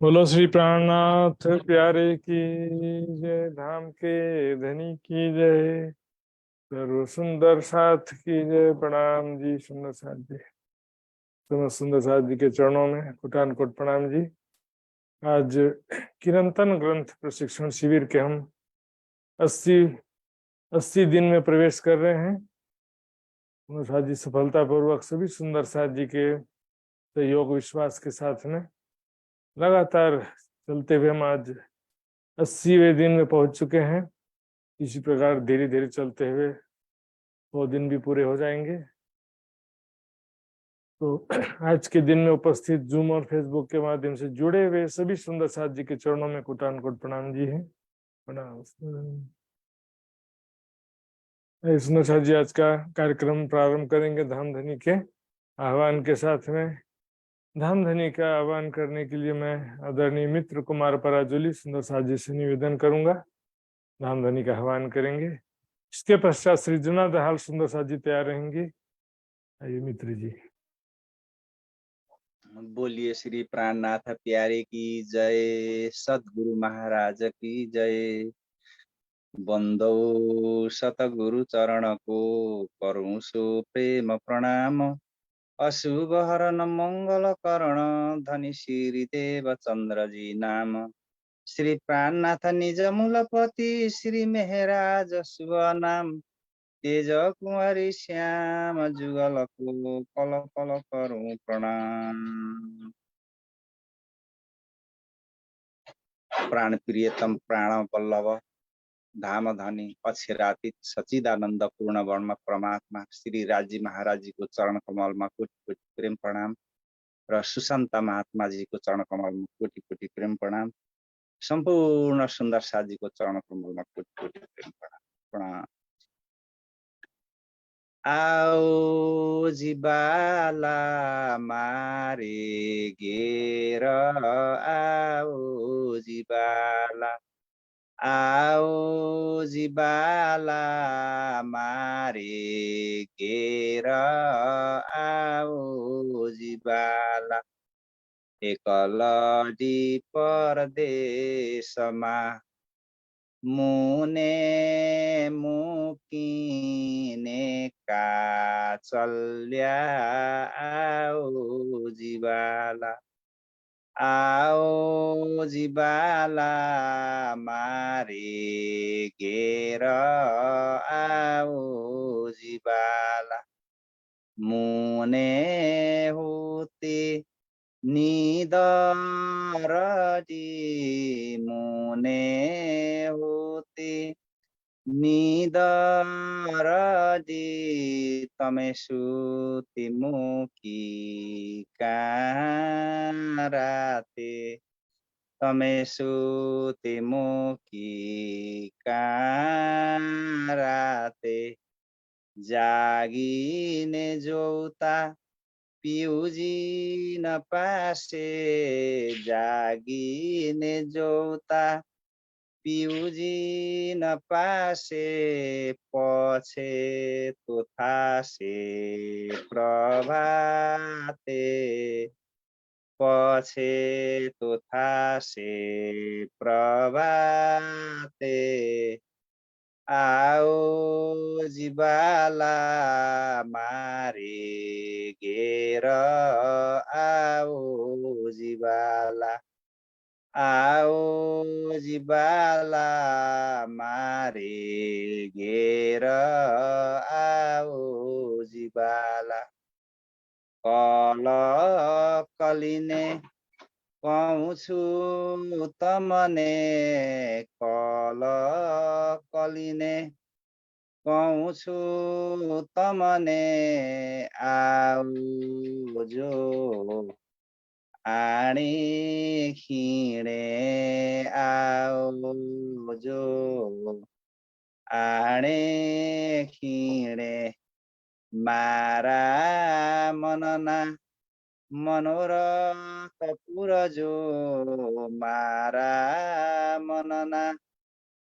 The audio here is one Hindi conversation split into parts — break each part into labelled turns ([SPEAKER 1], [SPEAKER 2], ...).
[SPEAKER 1] बोलो श्री प्राणनाथ प्यारे की जय। धाम के धनी की जय। सर्व सुंदर साथ की जय। प्रणाम जी सुंदर साथ जी। समस्त सुंदर साथ जी के चरणों में कोटान कोट प्रणाम जी। आज किरंतन ग्रंथ प्रशिक्षण शिविर के हम 80 80 दिन में प्रवेश कर रहे हैं। सुंदर साथ जी सफलतापूर्वक सभी सुंदर साथ जी के सहयोग विश्वास के साथ में लगातार चलते हुए हम आज 80वें दिन में पहुंच चुके हैं। इसी प्रकार धीरे धीरे चलते हुए 100 दिन भी पूरे हो जाएंगे। तो आज के दिन में उपस्थित जूम और फेसबुक के माध्यम से जुड़े हुए सभी सुंदर साथ जी के चरणों में कोटान कोट प्रणाम जी है। प्रणाम। सुंदर साथ जी आज का कार्यक्रम प्रारंभ करेंगे धाम धनी के आह्वान के साथ में। धाम धनी का आह्वान करने के लिए मैं आदरणीय मित्र कुमार पराजुली सुंदर साथ जी से निवेदन करूंगा। धाम धनी का आह्वान करेंगे। इसके पश्चात श्री जुना दहाल सुंदर साथ जी तैयार रहेंगे। आइए मित्र जी।
[SPEAKER 2] बोलिए श्री प्राणनाथ प्यारे की जय। सद्गुरु महाराज की जय। बंदो सतगुरु चरण को करूं सो प्रेम प्रणाम। अशुभ हरण मंगल करण धनी श्री देव चंद्र जी नाम। श्री प्राणनाथ निज मूलपति श्री मेहराज शुभ नाम। तेज कुंवरी श्याम जुगल को कल कल करूं प्रणाम। प्राण प्रियतम प्राण वल्लभ धाम धनी अक्षरातीत सचिदानंद पूर्ण वर्मा परमात्मा श्री राजी महाराज जी को चरण कमल में कोटि कोटि प्रेम प्रणाम र सुशान्त महात्मा जी को चरण कमल में कोटि कोटि प्रेम प्रणाम। संपूर्ण सुंदर साथ जी को चरण कमल में कोटि कोटि प्रेम प्रणाम। आओ जिबाला मारे घेर आओ जिबाला। आओ जिबाला मारे घेर आओ जिबाला। एकलडी परदेशमा मुने मुकिने का चल्या आओ जिबाला। आओ जिबाला मारे घेर आओ जिबाला। मुने होते निदरदी मुने होते निदरदी तमे सुति मुकी काराते। तमे सुति मुकी काराते। जागिने जोता पिउजी न पासे। जागिने जोता पिउजी न पासे। पछे तो थासे प्रभाते। पछे तो थासे प्रभाते। आओ जिबाला मारे घेर आओ जिबाला। आओ जिबाला मारे घेर आओ जिबाला। कल कलिने पाउँछु तमने कल कलिने पाउँछु तमने। आऊ जो आणी खिँडे आऊ जो आणे खिँडे मारा मनना मनोरथ पुरजो। मारा मनना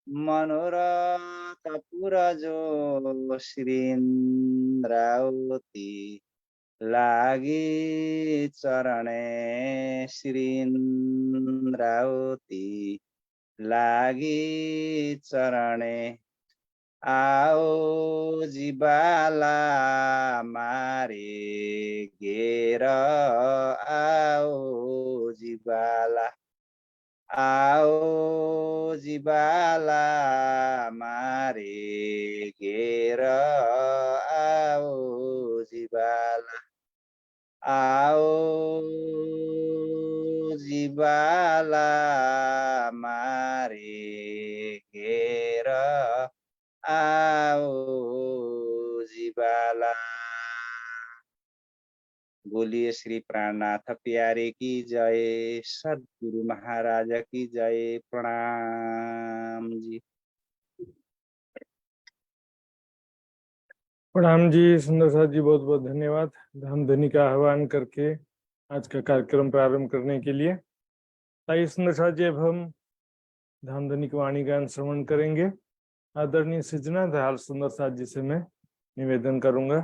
[SPEAKER 2] मनोरथ पुरजो। श्रीन्द्रावती लागि चरणे श्रीन्द्रावती लागि चरणे आओ जीवाला मारे घेर आओ जीवाला आओ जीवाला मारे घेर आओ जीवाला आओ जीवाला मारे घेर आओ जीवाला। बोलिए श्री प्राणनाथ प्यारे की जय, सद्गुरु महाराज की जय। प्रणाम जी।
[SPEAKER 1] प्रणाम जी सुंदर साथ जी, बहुत बहुत धन्यवाद धाम धनी का आह्वान करके आज का कार्यक्रम प्रारंभ करने के लिए। आइए सुंदर साथ जी, अब हम धाम धनी की वाणी गान श्रवण करेंगे। आदरणीय सृजना दयाल सुंदर साथ जी से मैं निवेदन करूंगा,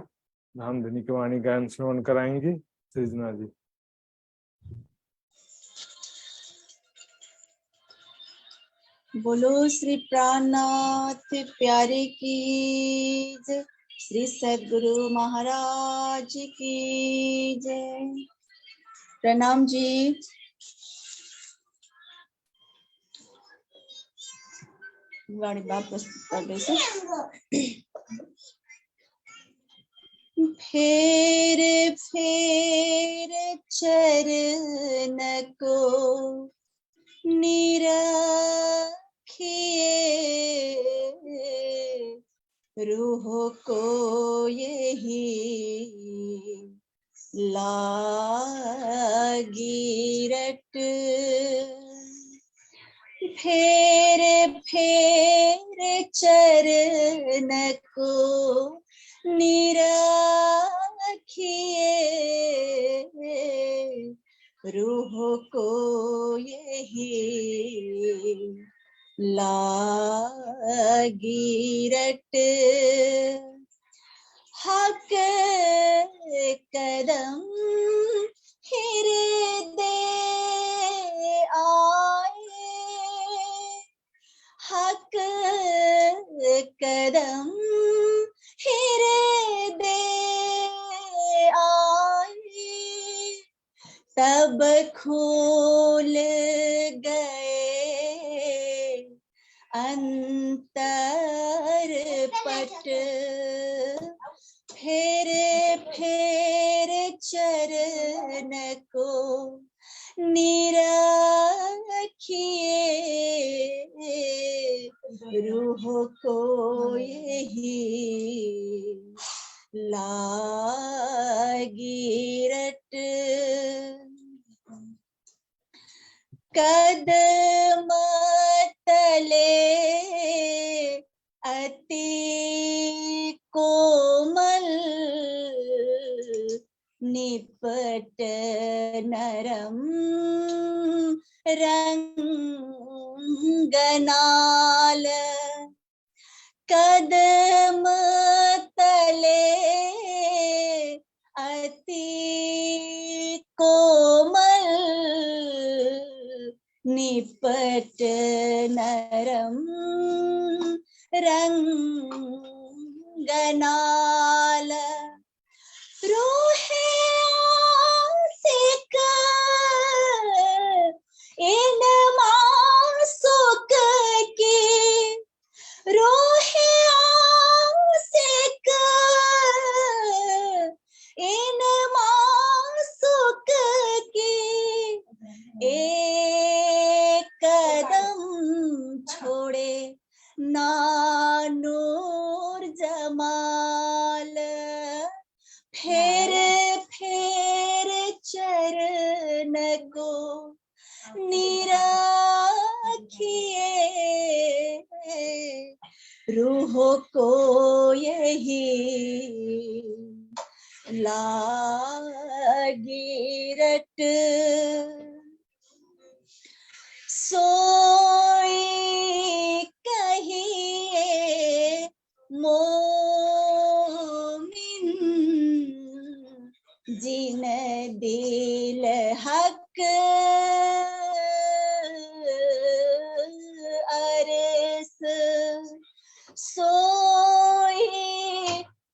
[SPEAKER 1] धाम धनी की वाणी गान श्रवण कराएंगी सृजना जी।
[SPEAKER 3] बोलो श्री प्राणनाथ प्यारे की जय, श्री सद्गुरु महाराज की जय। प्रणाम जी। वाणी बात प्रस्तुत कर दे से। फेर फेर चरण को निरखिए, रूह को यही लागी रट। फेर फेर चरण को निरखिए, रूह को यही लागी रट। हक कदम हृदय आए, हक कदम हृदय आए, तब खोल गए अंतर पट। फेर फेर चरण को निरखिए, रूह को यही लागी रट। कदम तले अति कोमल, निपट नरम रंगनाल। कदम तले अति कोमल, निपट नरम रंगनाल। रोहे आसिक इन मासुक की, रोहे आसिक इन मासुक की, एक कदम छोड़े ना नूर जमाल। फेर फेर चरण को निरखिए, रूह को यही लागी रट। सोई कहिए मोमिन, जिन दिल हक अरस सोई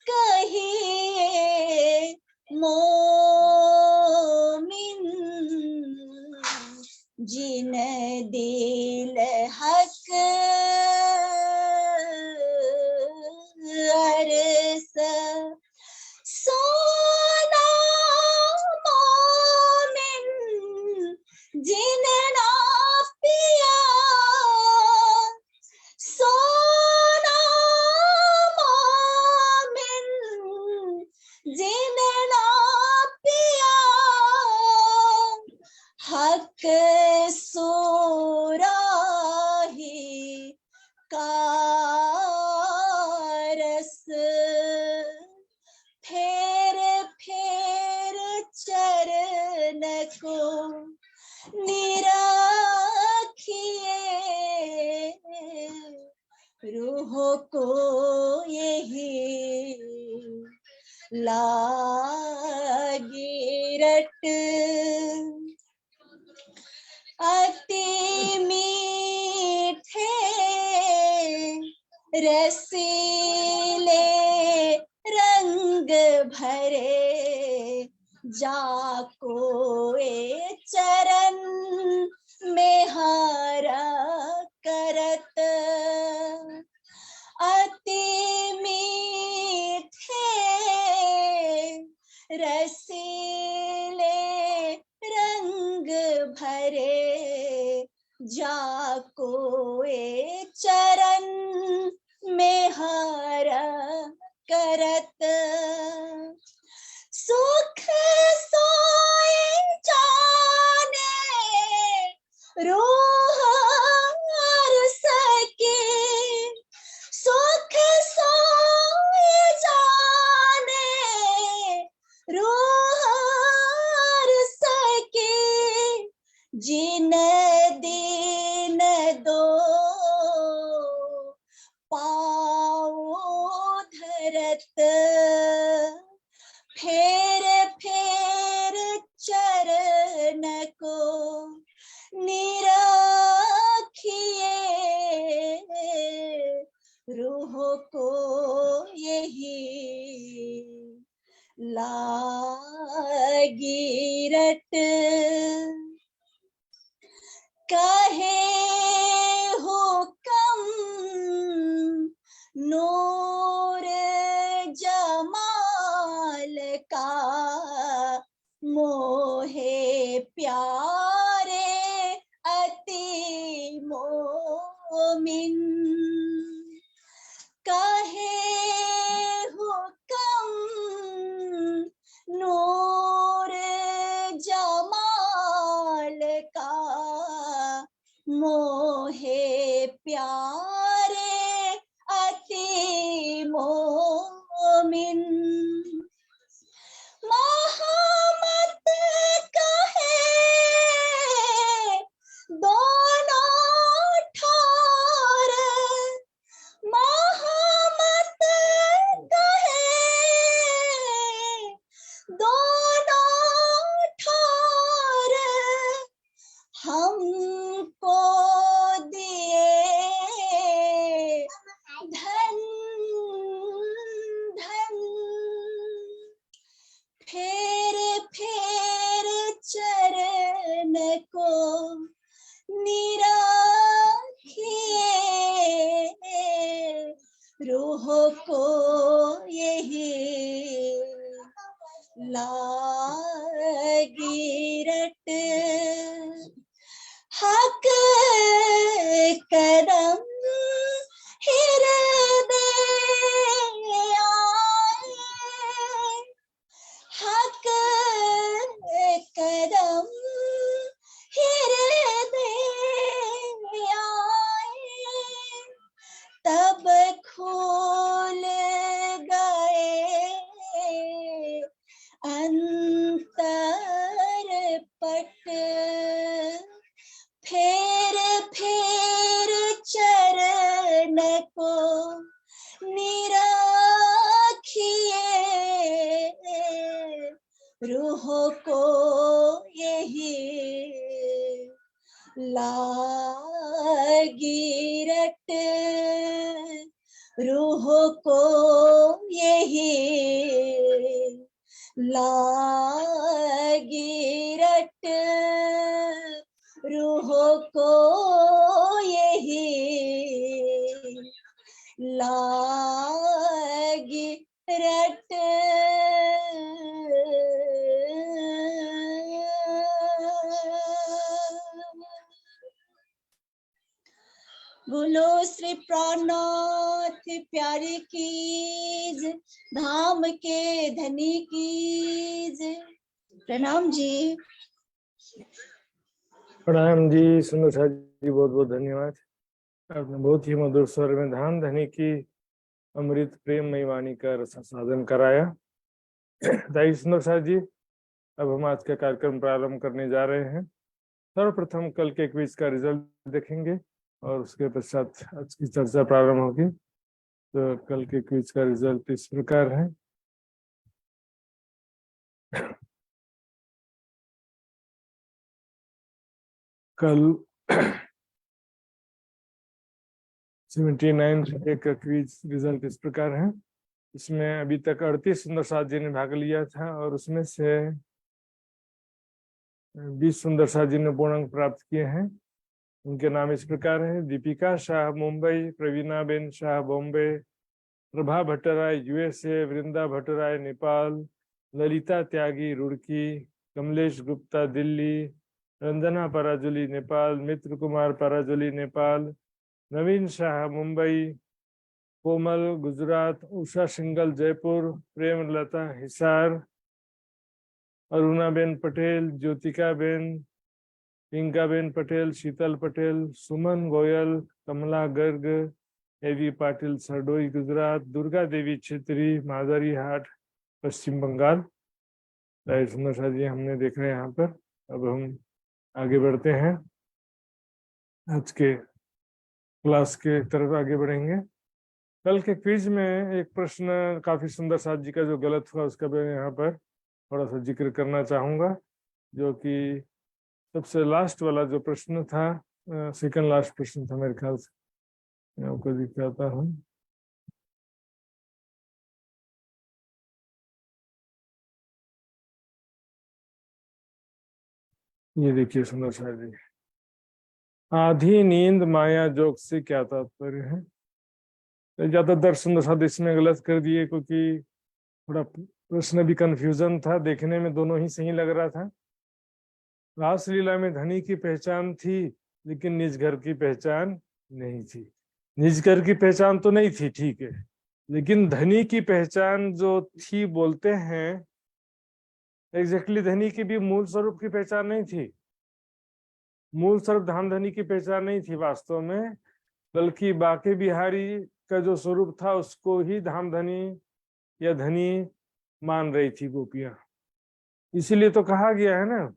[SPEAKER 3] कहिए मोमिन जिन दिल हक अरस सोना मोमिन जिन ना पिया सोना मोमिन जिन ना पिया हक सोराही का रस फेर फेर चरण को निराखिए रूह को यही लागी रट अति मीठे रसीले रंग भरे जाको ए चरण में हारा करत अति मीठे रसीले रंग भरे जाको ए चरण में हारा करत सुख सोए जाने रूह हर सके सुख सोए जाने रूह हर सके जिन दिन दो पाओ धरत फेर फेर चरण को निराखिए रूह को यही लागी रट कहे हुकम नूर जमाल का मोहे प्यारे अति मोमिन कहे हुकम नूर जमाल का मोहे प्यारे अति मोमिन मोहम्मद कहे दोनों ठार मोहम्मद कहे दोनों ठार हमको दिए धन धन फेर फेर चरण को निराखिए रूह को यही लागी रट हक कदम हृदय आए हक कदम हृदय आए तब खोल गए अंतर पट फेर फेर चरण को निराखिए रूह रूह को यही लागी रट, रूह को यही लागी रट, रूह को यही लागी रट। बोलो श्री प्राणनाथ प्यारे कीज, धाम के धनी कीज। प्रणाम जी।
[SPEAKER 1] प्रणाम जी सुंदर जी, बहुत बहुत धन्यवाद। आपने बहुत ही मधुर स्वर में धाम धनी की अमृत प्रेममयी वाणी का रसास्वादन कराया। दाई सुंदर जी, अब हम आज का कार्यक्रम प्रारंभ करने जा रहे हैं। सर्वप्रथम कल के क्विज का रिजल्ट देखेंगे और उसके पश्चात आज की चर्चा प्रारंभ होगी। तो कल के क्विज का रिजल्ट इस प्रकार है। कल 79 का क्विज रिजल्ट इस प्रकार है। इसमें अभी तक 38 सुंदर साथ जी ने भाग लिया था और उसमें से 20 सुंदर साथ जी ने पूर्ण अंक प्राप्त किए हैं। उनके नाम इस प्रकार है: दीपिका शाह मुंबई, प्रवीणा बेन शाह बॉम्बे, प्रभा भट्टराय यूएसए, वृंदा भट्टराय नेपाल, ललिता त्यागी रुड़की, कमलेश गुप्ता दिल्ली, रंजना पराजुली नेपाल, मित्र कुमार पराजुली नेपाल, नवीन शाह मुंबई, कोमल गुजरात, उषा सिंगल जयपुर, प्रेमलता हिसार, अरुणाबेन पटेल, ज्योतिका बेन, पिंकाबेन पटेल, शीतल पटेल, सुमन गोयल, कमला गर्ग, एवी पाटिल सरडोई गुजरात, दुर्गा देवी छेत्री, माधुरी हाट पश्चिम बंगाल। सुंदर जी हमने देख रहे हैं यहाँ पर। अब हम आगे बढ़ते हैं, आज के क्लास के तरफ आगे बढ़ेंगे। कल के क्विज में एक प्रश्न काफी सुंदर साथ जी का जो गलत हुआ उसका मैं यहाँ पर थोड़ा सा जिक्र करना चाहूंगा, जो कि सबसे लास्ट वाला जो प्रश्न था, सेकंड लास्ट प्रश्न था मेरे ख्याल से। मैं आपको दिखाता हूँ। ये देखिए सुंदर साथ जी, आधी नींद माया जोग से क्या तात्पर्य है। तो ज्यादातर सुंदर साथ इसमें गलत कर दिए, क्योंकि थोड़ा प्रश्न भी कंफ्यूजन था, देखने में दोनों ही सही लग रहा था। रासलीला में धनी की पहचान थी, लेकिन निज घर की पहचान नहीं थी। निज घर की पहचान तो नहीं थी, ठीक है, लेकिन धनी की पहचान जो थी बोलते हैं, एग्जैक्टली धनी की भी मूल स्वरूप की पहचान नहीं थी। मूल स्वरूप धाम धनी की पहचान नहीं थी वास्तव में, बल्कि बाके बिहारी का जो स्वरूप था उसको ही धाम धनी या धनी मान रही थी गोपियां। इसीलिए तो कहा गया है ना,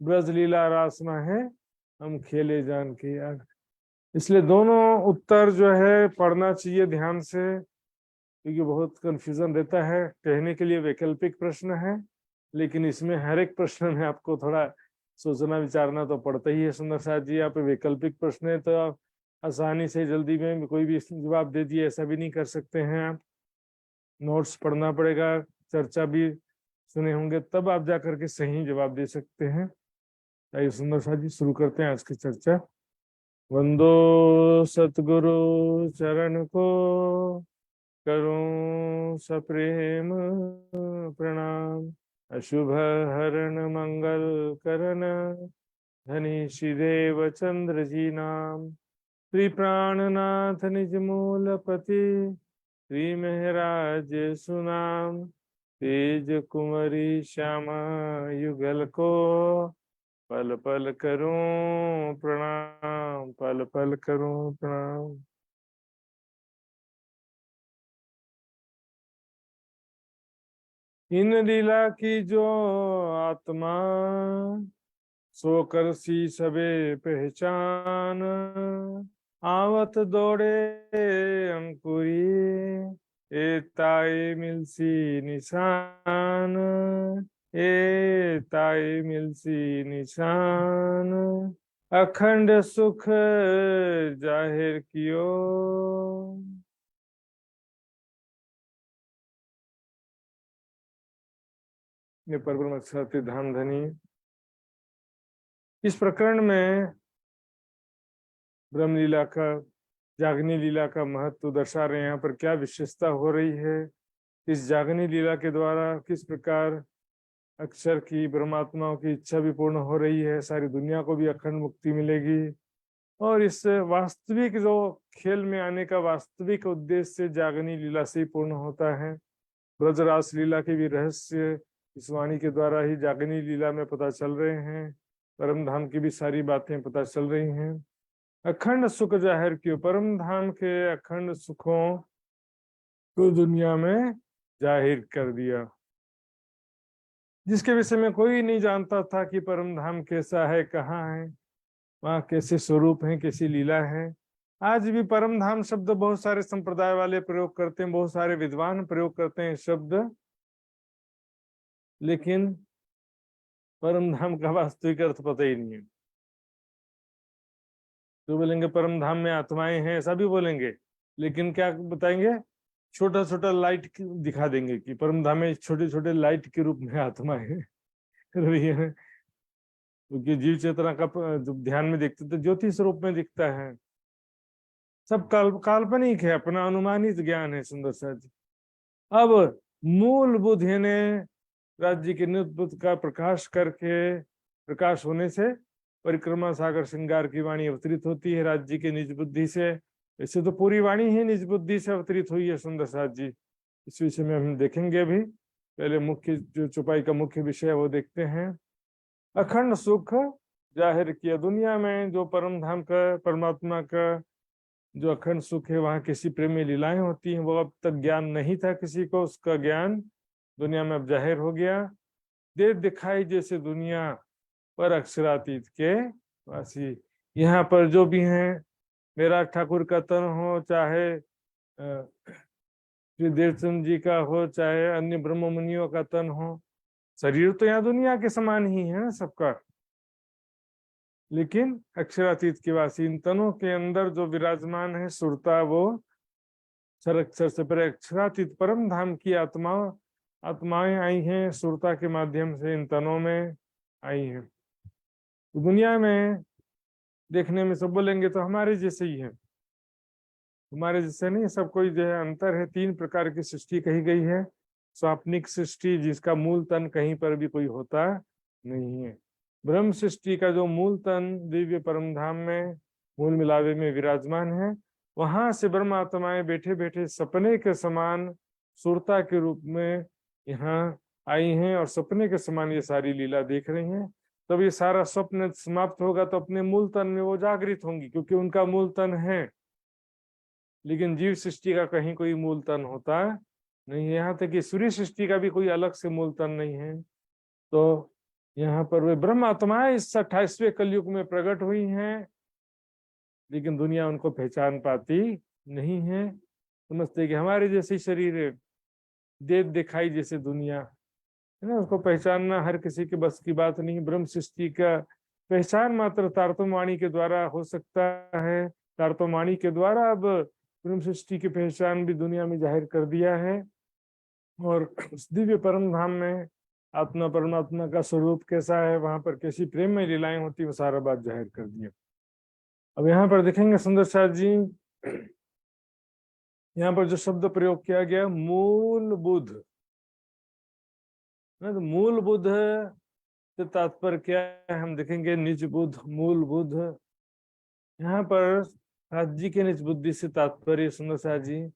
[SPEAKER 1] ब्रज लीला रासना है हम खेले जान के यार। इसलिए दोनों उत्तर जो है पढ़ना चाहिए ध्यान से, क्योंकि बहुत कंफ्यूजन रहता है। कहने के लिए वैकल्पिक प्रश्न है, लेकिन इसमें हर एक प्रश्न में आपको थोड़ा सोचना विचारना तो पड़ता ही है। सुंदर साथ जी, यहाँ पे वैकल्पिक प्रश्न है तो आप आसानी से जल्दी में कोई भी जवाब दे दिए ऐसा भी नहीं कर सकते हैं। आप नोट्स पढ़ना पड़ेगा, चर्चा भी सुने होंगे, तब आप जा करके सही जवाब दे सकते हैं। आइए सुंदर साथ जी शुरू करते हैं आज की चर्चा। वंदो सतगुरु चरण को करूं सप्रेम प्रणाम, अशुभ हरण मंगल करण धनी श्रीदेव चंद्र जी नाम। श्री प्राणनाथ निज मूल पति, श्री महराज सुनाम। तेज कुंवरी श्यामा युगल को, पल पल करूं प्रणाम, पल पल करूं प्रणाम। इन लीला की जो आत्मा, सो कर सी सबे पहचान। आवत दौड़े अंकुरी, ताई मिलसी निशान, ताई मिलसी निशान, अखंड सुख जाहिर कियो। ये परब्रह्म सत्य धाम धनी। इस प्रकरण में ब्रह्म लीला का, जागनी लीला का महत्व दर्शा रहे हैं। यहाँ पर क्या विशेषता हो रही है, इस जागनी लीला के द्वारा किस प्रकार अक्षर की, ब्रह्मात्माओं की इच्छा भी पूर्ण हो रही है, सारी दुनिया को भी अखंड मुक्ति मिलेगी। और इस वास्तविक जो खेल में आने का वास्तविक उद्देश्य जागनी लीला से ही पूर्ण होता है। ब्रजरास लीला के भी रहस्य इस वाणी के द्वारा ही जागनी लीला में पता चल रहे हैं। परम धाम की भी सारी बातें पता चल रही हैं। अखंड सुख जाहिर क्यों, परम धाम के अखंड सुखों को दुनिया में जाहिर कर दिया, जिसके विषय में कोई नहीं जानता था कि परम धाम कैसा है, कहाँ है, वहाँ कैसे स्वरूप है, कैसी लीला है। आज भी परम धाम शब्द बहुत सारे संप्रदाय वाले प्रयोग करते हैं, बहुत सारे विद्वान प्रयोग करते हैं शब्द, लेकिन परम धाम का वास्तविक अर्थ पता ही नहीं है। तो बोलेंगे परम धाम में आत्माएं हैं, ऐसा भी बोलेंगे, लेकिन क्या बताएंगे, छोटा छोटा लाइट दिखा देंगे कि परम धाम में छोटे छोटे लाइट के रूप में आत्माएं हैं। क्योंकि जीव चेतना का जब ध्यान में देखते तो ज्योति स्वरूप में दिखता है। सब काल्पनिक है, अपना अनुमानित ज्ञान है। सुंदर सा जी, अब मूल बुद्ध ने राज्य के नित्य का प्रकाश करके, प्रकाश होने से परिक्रमा सागर श्रृंगार की वाणी अवतरित होती है राज्य के निज बुद्धि से। वैसे तो पूरी वाणी ही निज बुद्धि से अवतरित हुई है सुंदर साथ जी, इस विषय में हम देखेंगे। अभी पहले मुख्य जो चौपाई का मुख्य विषय है वो देखते हैं। अखंड सुख जाहिर किया, दुनिया में जो परम धाम का, परमात्मा का जो अखंड सुख है, वहाँ किसी प्रेमी लीलाएं होती हैं, वो अब तक ज्ञान नहीं था किसी को, उसका ज्ञान दुनिया में अब जाहिर हो गया। देख दिखाई जैसे दुनिया पर अक्षरातीत के वासी, यहाँ पर जो भी हैं, मेरा ठाकुर का तन हो, चाहे श्री देवचंद जी का हो, चाहे अन्य ब्रह्म मुनियों का तन हो, शरीर तो यहाँ दुनिया के समान ही है ना सबका, लेकिन अक्षरातीत के वासी, इन तनों के अंदर जो विराजमान है सुरता, वो अक्षर से परे अक्षरातीत परम धाम की आत्माएं आई हैं, सुरता के माध्यम से इन तनों में आई हैं। दुनिया में देखने में सब बोलेंगे तो हमारे जैसे ही है, हमारे जैसे नहीं, सब कोई जो है अंतर है। 3 प्रकार की सृष्टि कही गई है। स्वाप्निक सृष्टि, जिसका मूल तन कहीं पर भी कोई होता नहीं है। ब्रह्म सृष्टि का जो मूल तन दिव्य परम धाम में मूल मिलावे में विराजमान है, वहां से ब्रह्म आत्माएं बैठे बैठे सपने के समान सुरता के रूप में यहाँ आई हैं, और सपने के समान ये सारी लीला देख रही हैं। तब ये सारा स्वप्न समाप्त होगा तो अपने मूल तन में वो जागृत होंगी, क्योंकि उनका मूल तन है। लेकिन जीव सृष्टि का कहीं कोई मूल तन होता नहीं है, यहाँ तक कि सूर्य सृष्टि का भी कोई अलग से मूल तन नहीं है। तो यहाँ पर वे ब्रह्म आत्माएं इस 28वें कलयुग में प्रकट हुई हैं, लेकिन दुनिया उनको पहचान पाती नहीं है। समझते कि हमारे जैसे शरीर है, देख दिखाई जैसे दुनिया है ना, उसको पहचानना हर किसी के बस की बात नहीं। ब्रह्म सृष्टि का पहचान मात्र तारतम्यवाणी के द्वारा हो सकता है। तारतम्यवाणी के द्वारा अब ब्रह्म सृष्टि की पहचान भी दुनिया में जाहिर कर दिया है, और उस दिव्य परम धाम में आत्मा परमात्मा का स्वरूप कैसा है, वहां पर कैसी प्रेम में लीलाएं होती, वो सारा बात जाहिर कर दिया। अब यहाँ पर देखेंगे सुंदर साथ जी, यहाँ पर जो शब्द प्रयोग किया गया मूल बुद्ध, तो मूल बुद्ध से तात्पर्य क्या है हम देखेंगे। निज बुद्ध, मूल बुद्ध, यहाँ पर राज्य के निज बुद्धि से तात्पर्य सुंदर साथ जी,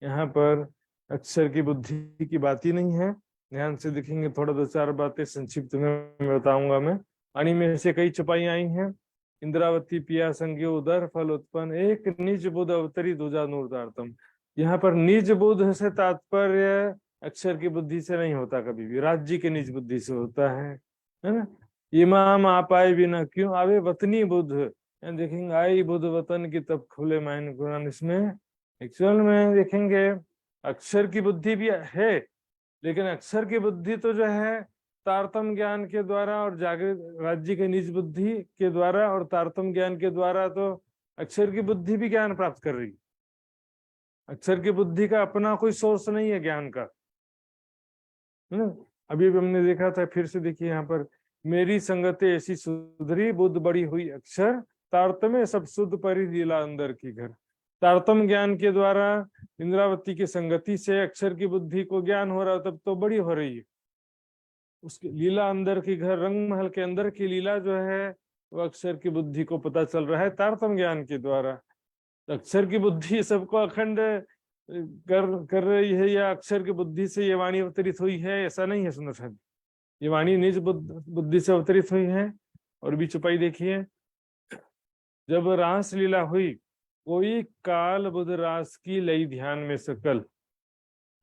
[SPEAKER 1] यहाँ पर अक्षर की बुद्धि की बात ही नहीं है। ध्यान से देखेंगे, थोड़ा 2-4 बातें संक्षिप्त में बताऊंगा मैं। वाणी में से कई चौपाई आई हैं। इंद्रावती पिया संज्ञ उदर फल उत्पन्न, एक निज बुद्ध अवतरी दूजा नूरदार्तम। यहाँ पर निज बुद्ध से तात्पर्य अक्षर की बुद्धि से नहीं होता, कभी भी राज्य के निज बुद्धि से होता है ना। इमाम आप आए बिना क्यों आवे वतनी बुद्ध, देखेंगे आई बुद्ध वतन की तब खुले मायन कुरान। इसमें एक्चुअल में देखेंगे अक्षर की बुद्धि भी है, लेकिन अक्षर की बुद्धि तो जो है तारतम ज्ञान के द्वारा और जागृत राज्य के निज बुद्धि के द्वारा और तारतम ज्ञान के द्वारा तो अक्षर की बुद्धि भी ज्ञान प्राप्त कर रही है। अक्षर की बुद्धि का अपना कोई सोर्स नहीं है ज्ञान का, है ना। अभी भी हमने देखा था, फिर से देखिए यहाँ पर, मेरी संगते ऐसी सुधरी बुद्ध बड़ी हुई अक्षर, तारतम्य सब शुद्ध परि लीला अंदर की घर। तारतम ज्ञान के द्वारा इंद्रावती की संगति से अक्षर की बुद्धि को ज्ञान हो रहा, तब तो बड़ी हो रही है। उसकी लीला अंदर की घर, रंग महल के अंदर की लीला जो है वो अक्षर की बुद्धि को पता चल रहा है तारतम ज्ञान के द्वारा। अक्षर की बुद्धि सबको अखंड कर रही है, या अक्षर की बुद्धि से ये वाणी अवतरित हुई है, ऐसा नहीं है सुंदर साहब। ये वाणी निज बुद्धि से अवतरित हुई है। और भी चुपाई देखिए, जब रास लीला हुई, कोई काल बुध रास की लई ध्यान में सकल,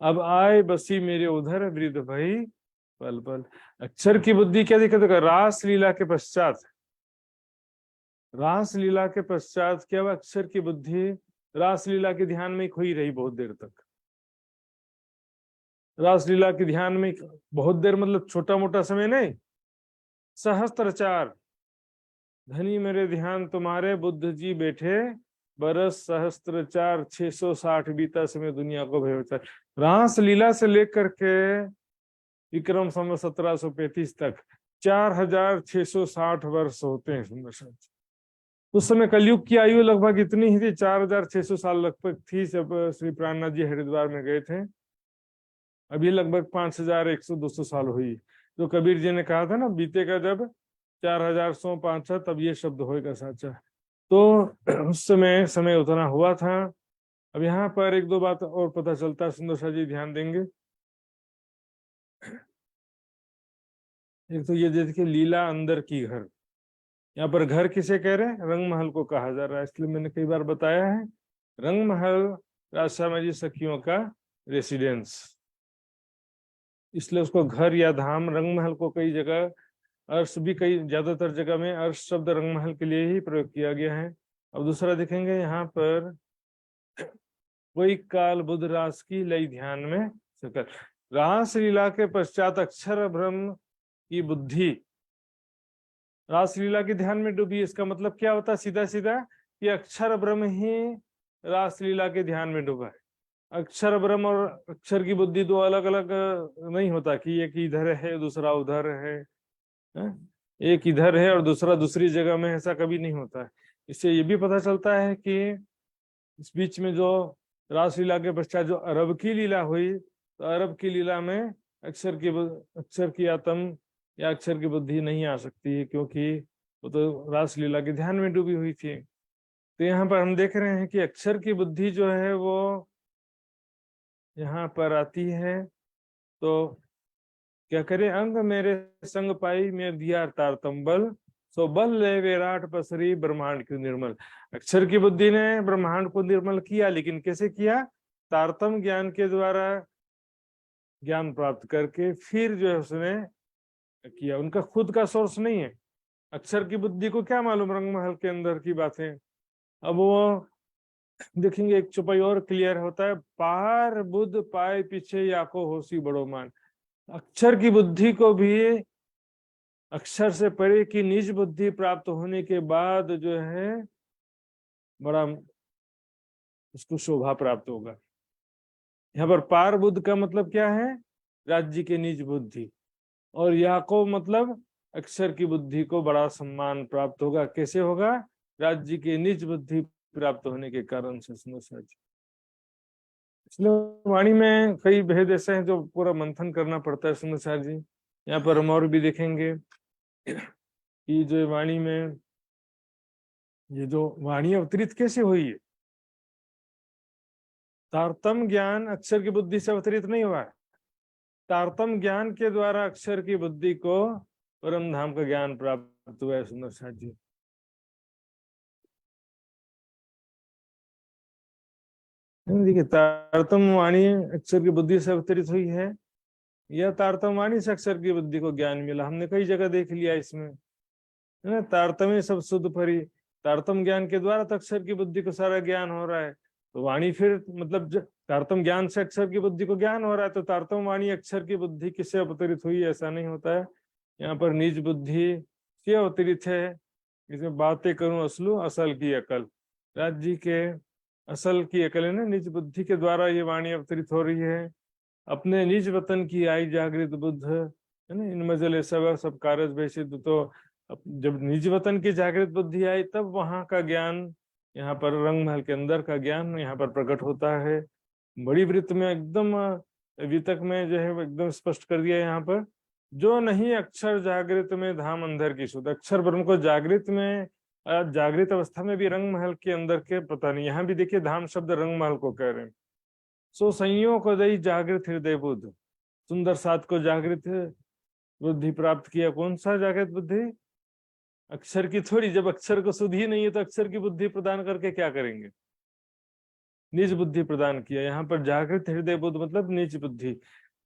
[SPEAKER 1] अब आए बसी मेरे उधर वृद्ध भई पल पल। अक्षर की बुद्धि क्या दिक्कत है? रास लीला के पश्चात, रास लीला के पश्चात क्या हुआ? अक्षर की बुद्धि रास लीला के ध्यान में खोई रही बहुत देर तक। रास लीला के ध्यान में बहुत देर मतलब छोटा मोटा समय नहीं, सहस्त्रचार धनी मेरे ध्यान तुम्हारे, बुद्ध जी बैठे बरस सहस्त्रचार, 660 बीता समय दुनिया को भयोचार। रास लीला से लेकर के विक्रम संवत 1735 तक 4660 वर्ष होते हैं सुंदर साहब। उस समय कलयुग की आयु लगभग इतनी ही थी, 4600 साल लगभग थी जब श्री प्राणनाथ जी हरिद्वार में गए थे। अभी लगभग 5100-200 साल हुई। तो कबीर जी ने कहा था ना, बीते का जब 4000 5 तब ये शब्द होएगा साचा। तो उस समय समय उतना हुआ था। अब यहाँ पर एक दो बात और पता चलता है, सुंदर शाह जी ध्यान देंगे। एक तो ये देखिए, लीला अंदर की घर, यहाँ पर घर किसे कह रहे हैं? रंग महल को कहा जा रहा है। इसलिए मैंने कई बार बताया है, रंग महल राजश्यामा जी सखियों का रेसिडेंस, इसलिए उसको घर या धाम, रंग महल को कई जगह अर्श भी, कई ज्यादातर जगह में अर्श शब्द रंग महल के लिए ही प्रयोग किया गया है। अब दूसरा देखेंगे यहाँ पर, कोई काल बुध रास की लई ध्यान में सकल। रास लीला के पश्चात अक्षर ब्रह्म की बुद्धि रास लीला के ध्यान में डूबी। इसका मतलब क्या होता है? सीधा सीधा कि अक्षर ब्रह्म ही रास लीला के ध्यान में डूबा है। अक्षर ब्रह्म और अक्षर की बुद्धि दो अलग अलग नहीं होता कि एक इधर है दूसरा उधर है, एक इधर है और दूसरा दूसरी जगह में, ऐसा कभी नहीं होता है। इससे ये भी पता चलता है कि इस बीच में जो रासलीला के पश्चात जो अरब की लीला हुई, तो अरब की लीला में अक्षर की आत्म या अक्षर की बुद्धि नहीं आ सकती है, क्योंकि वो तो रासलीला के ध्यान में डूबी हुई थी। तो यहाँ पर हम देख रहे हैं कि अक्षर की बुद्धि जो है वो यहाँ पर आती है। तो क्या करे? अंग मेरे संग पाई में दिया तारतम बल, सो बल ले विराट पसरी ब्रह्मांड की निर्मल। अक्षर की बुद्धि ने ब्रह्मांड को निर्मल किया, लेकिन कैसे किया? तारतम ज्ञान के द्वारा ज्ञान प्राप्त करके फिर जो है उसने किया। उनका खुद का सोर्स नहीं है। अक्षर की बुद्धि को क्या मालूम रंग महल के अंदर की बातें। अब वो देखेंगे, एक चौपाई और क्लियर होता है, पार बुद्ध पाए पीछे याको होसी बड़ो मान। अक्षर की बुद्धि को भी अक्षर से परे की निज बुद्धि प्राप्त होने के बाद जो है बड़ा उसको शोभा प्राप्त होगा। यहाँ पर पार बुद्ध का मतलब क्या है? राज्य के निज बुद्धि, और याको मतलब अक्षर की बुद्धि को बड़ा सम्मान प्राप्त होगा। कैसे होगा? राज्य के निज बुद्धि प्राप्त होने के कारण से। इसलिए वाणी में कई भेद ऐसे हैं जो पूरा मंथन करना पड़ता है सुंदर जी। यहाँ पर हम और भी देखेंगे कि जो वाणी में ये जो वाणी अवतरित कैसे हुई है। तारतम ज्ञान अक्षर की बुद्धि से अवतरित नहीं हुआ है। तारतम ज्ञान के द्वारा अक्षर की बुद्धि को परम धाम का ज्ञान प्राप्त हुआ है सुंदर जी। देखिए, तारतम वाणी अक्षर की बुद्धि से अवतरित हुई है, यह तारतम वाणी से अक्षर की बुद्धि को ज्ञान मिला। हमने कई जगह देख लिया इसमें, है ना। तारतम्य सब शुद्ध परी, तारतम ज्ञान के द्वारा तो अक्षर की बुद्धि को सारा ज्ञान हो रहा है। तो वाणी फिर मतलब तारतम ज्ञान से अक्षर की बुद्धि को ज्ञान हो रहा है, तो तारतम वाणी अक्षर की बुद्धि किससे अवतरित हुई, ऐसा नहीं होता है। यहाँ पर निज बुद्धि से अवतरित है। इसमें बातें करूं असलू असल की अकल, राज्य के असल की अकल है ना, निज बुद्धि के द्वारा ये वाणी अवतरित हो रही है। अपने निज वतन की आई जागृत बुद्ध है ना, इन मजले सब कारज वैसिद्ध। तो जब निज वतन की जागृत बुद्धि आई तब वहां का ज्ञान, यहाँ पर रंग महल के अंदर का ज्ञान यहाँ पर प्रकट होता है। बड़ी वृत्त में एकदम वितक में जो है वो एकदम स्पष्ट कर दिया यहाँ पर, जो नहीं अक्षर जागृत में धाम अंधर की शुद्ध। अक्षर ब्रह्म को जागृत में जागृत अवस्था में भी रंग महल के अंदर के पता नहीं। यहाँ भी देखिए धाम शब्द रंग महल को कह रहे हैं। सो संयोग को दई जागृत हृदय बुद्ध, सुंदर सात को जागृत बुद्धि प्राप्त किया। कौन सा जागृत बुद्धि? अक्षर की थोड़ी। जब अक्षर को सुध ही नहीं है तो अक्षर की बुद्धि प्रदान करके क्या करेंगे? निज बुद्धि प्रदान किया। यहाँ पर जागृत हृदय बुद्ध मतलब निज बुद्धि।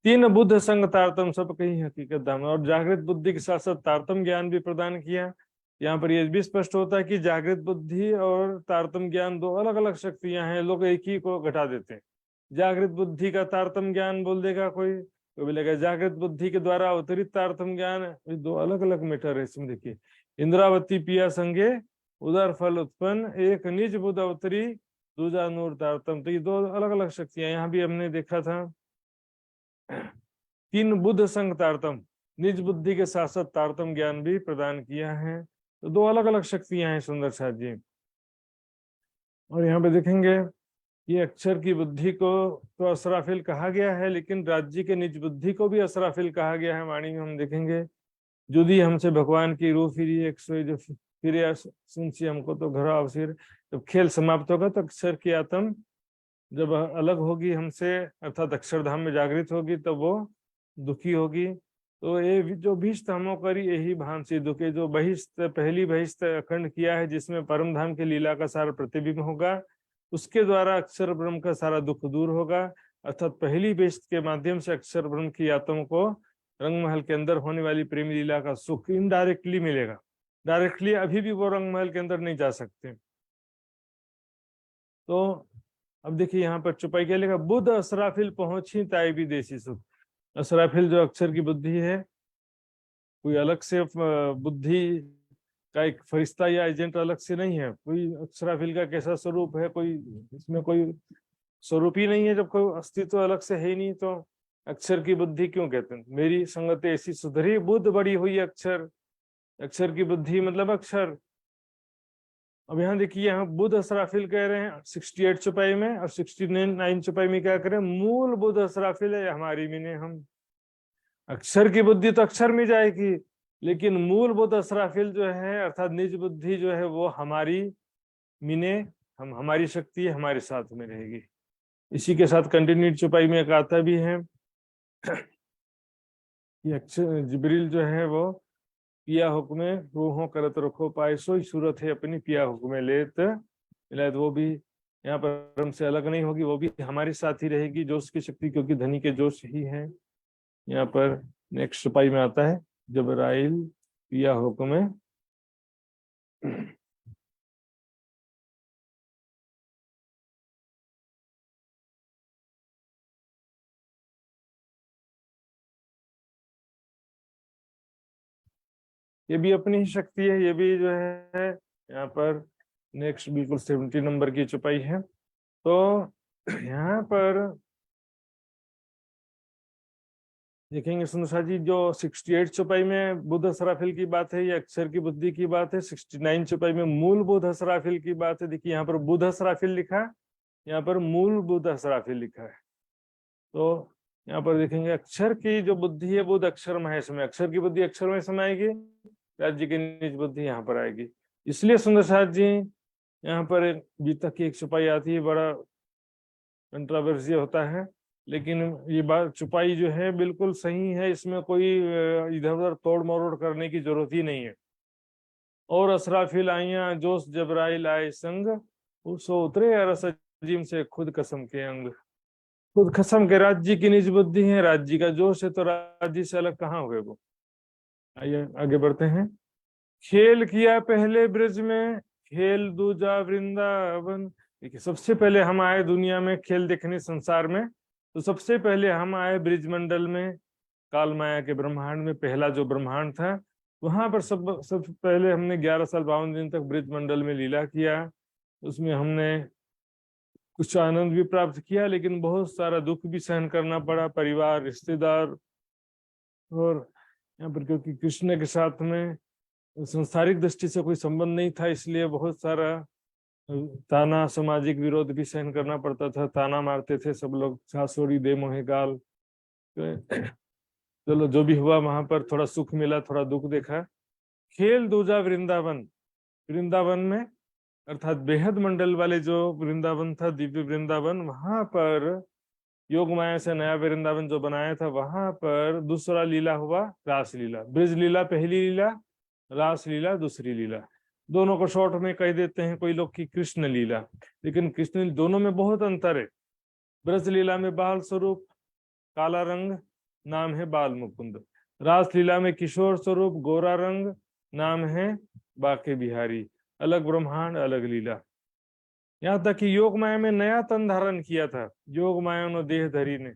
[SPEAKER 1] तीन बुद्ध संग तारतम सब कहीं हकीकत धाम, और जागृत बुद्धि के साथ साथ तारतम ज्ञान भी प्रदान किया। यहाँ पर यह भी स्पष्ट होता है कि जागृत बुद्धि और तारतम ज्ञान दो अलग अलग शक्तियां हैं। लोग एक ही को घटा देते हैं। जागृत बुद्धि का तारतम ज्ञान बोल देगा कोई बोलेगा जागृत बुद्धि के द्वारा अवतरित तारतम ज्ञान। ये दो अलग अलग मैटर है इसमें। देखिए, इंद्रावती पिया संगे उदर फल उत्पन्न, एक निज बुद्ध अवतरी दूजा नूर तारतम। तो ये दो अलग अलग शक्तियां यहाँ भी हमने देखा था। तीन बुद्ध संग तारतम, निज बुद्धि के साथ साथ तारतम ज्ञान भी प्रदान किया है। तो दो अलग अलग शक्तियां हैं सुंदर साथ जी। और यहाँ पे देखेंगे ये अक्षर की बुद्धि को तो असराफिल कहा गया है, लेकिन राज्य के निज बुद्धि को भी असराफिल कहा गया है। वाणी में हम देखेंगे, जुदी हमसे भगवान की रूह फिरी एक सोई जो फिरे सुनसी हमको तो घर अवसर। जब खेल समाप्त होगा तो अक्षर की आत्म जब अलग होगी हमसे, अर्थात अक्षरधाम में जागृत होगी, तब वो दुखी होगी। तो ये जो भीष्ट हमो करी यही भांति दुखे, जो बहिष्ठ पहली बहिष्ठ अखंड किया है जिसमें परम धाम की लीला का सारा प्रतिबिंब होगा, उसके द्वारा अक्षर ब्रह्म का सारा दुख दूर होगा। अर्थात पहली बहिष्ठ के माध्यम से अक्षर ब्रह्म की आत्मा को रंग महल के अंदर होने वाली प्रेम लीला का सुख इनडायरेक्टली मिलेगा। डायरेक्टली अभी भी वो रंग महल के अंदर नहीं जा सकते। तो अब देखिए यहाँ पर चुपाई क्या लिखा, बुद्ध असराफिल पहुंची ताई भी देसी सुख। असराफिल जो अक्षर की बुद्धि है, कोई अलग से बुद्धि का एक फरिश्ता या एजेंट अलग से नहीं है। कोई अक्षराफिल का कैसा स्वरूप है, कोई इसमें कोई स्वरूप ही नहीं है। जब कोई अस्तित्व अलग से है ही नहीं तो अक्षर की बुद्धि क्यों कहते हैं? मेरी संगत ऐसी सुधरी बुद्ध बड़ी हुई अक्षर। अक्षर की बुद्धि मतलब अक्षर। अब यहाँ देखिए, यहाँ बुद्ध असराफिल कह रहे हैं 68 चुपाई में, और 69 चुपाई में क्या करें? मूल बुद्ध असराफिल है हमारी मिने हम। अक्षर की बुद्धि तो अक्षर में जाएगी, लेकिन मूल बुद्ध असराफिल जो है अर्थात निज बुद्धि जो है वो हमारी मिने, हम हमारी शक्ति हमारे साथ में रहेगी। इसी के साथ कंटिन्यूड चुपाई में एक आता भी है कि अक्षर जिब्रील जो है वो पिया हुक्मे रूहों करत रखो पाए, सोई सूरत है अपनी पिया हुक्मे लेत मिलायत। वो भी यहाँ पर हमसे अलग नहीं होगी, वो भी हमारे साथ ही रहेगी जोश की शक्ति, क्योंकि धनी के जोश ही है। यहाँ पर नेक्स्ट चुपाई में आता है जबराइल पिया हुक्मे। ये भी अपनी ही शक्ति है। ये भी जो है यहाँ पर नेक्स्ट बिल्कुल 70 नंबर की चुपाई है। तो यहाँ पर देखेंगे सुनसा जी, जो 68 चुपाई में बुद्ध असराफिल की बात है, ये अक्षर की बुद्धि की बात है। 69 चुपाई में मूल बुद्ध असराफिल की बात है। देखिए यहाँ पर बुद्ध असराफिल लिखा, यहाँ पर मूल बुद्ध असराफिल लिखा है। तो यहाँ पर देखेंगे अक्षर की जो बुद्धि है बुद्ध अक्षर महेश में, अक्षर की बुद्धि अक्षर महेश में आएगी, राज्य की निज बुद्धि यहाँ पर आएगी। इसलिए सुंदर साथ जी यहाँ पर बीतक की एक चुपाई आती है, बड़ा कंट्रोवर्सी होता है, लेकिन ये बात चुपाई जो है बिल्कुल सही है। इसमें कोई इधर उधर तोड़ मरोड़ करने की जरूरत ही नहीं है। और असराफिल आइया जोश जबराइल आए संग, सो उतरे अरस अजीम से खुद कसम के अंग। खुद कसम के राज्य की निज बुद्धि है, राज्य का जोश है, तो राज्य से अलग कहाँ हो गए वो। आइए आगे बढ़ते हैं। खेल किया पहले ब्रज में, खेल दूजा वृंदावन, देखिए सबसे पहले हम आए दुनिया में खेल देखने संसार में, तो सबसे पहले हम आए ब्रिजमंडल में, काल माया के ब्रह्मांड में। पहला जो ब्रह्मांड था वहां पर सबसे पहले हमने 11 साल 52 दिन तक ब्रिजमंडल में लीला किया। उसमें हमने कुछ आनंद भी प्राप्त किया, लेकिन बहुत सारा दुख भी सहन करना पड़ा, परिवार, रिश्तेदार, और यहाँ पर क्योंकि कृष्ण के साथ में संसारिक दृष्टि से कोई संबंध नहीं था, इसलिए बहुत सारा ताना, सामाजिक विरोध भी सहन करना पड़ता था। ताना मारते थे सब लोग, सासोरी दे मोहे गाल। चलो जो भी हुआ, वहां पर थोड़ा सुख मिला, थोड़ा दुख देखा। खेल दूजा वृंदावन, वृंदावन में अर्थात बेहद मंडल वाले जो वृंदावन था, दिव्य वृंदावन, वहां पर योग माया से नया वृंदावन जो बनाया था, वहां पर दूसरा लीला हुआ, रास लीला। ब्रज लीला पहली लीला, रास लीला दूसरी लीला। दोनों को शॉर्ट में कह देते हैं कोई लोग की कृष्ण लीला, लेकिन कृष्ण दोनों में बहुत अंतर है। ब्रज लीला में बाल स्वरूप काला रंग, नाम है बाल मुकुंद। रास लीला में किशोर स्वरूप गोरा रंग, नाम है बाके बिहारी। अलग ब्रह्मांड, अलग लीला। यहाँ तक कि योग माया में नया तन धारण किया था। योग माया नो देह धरी ने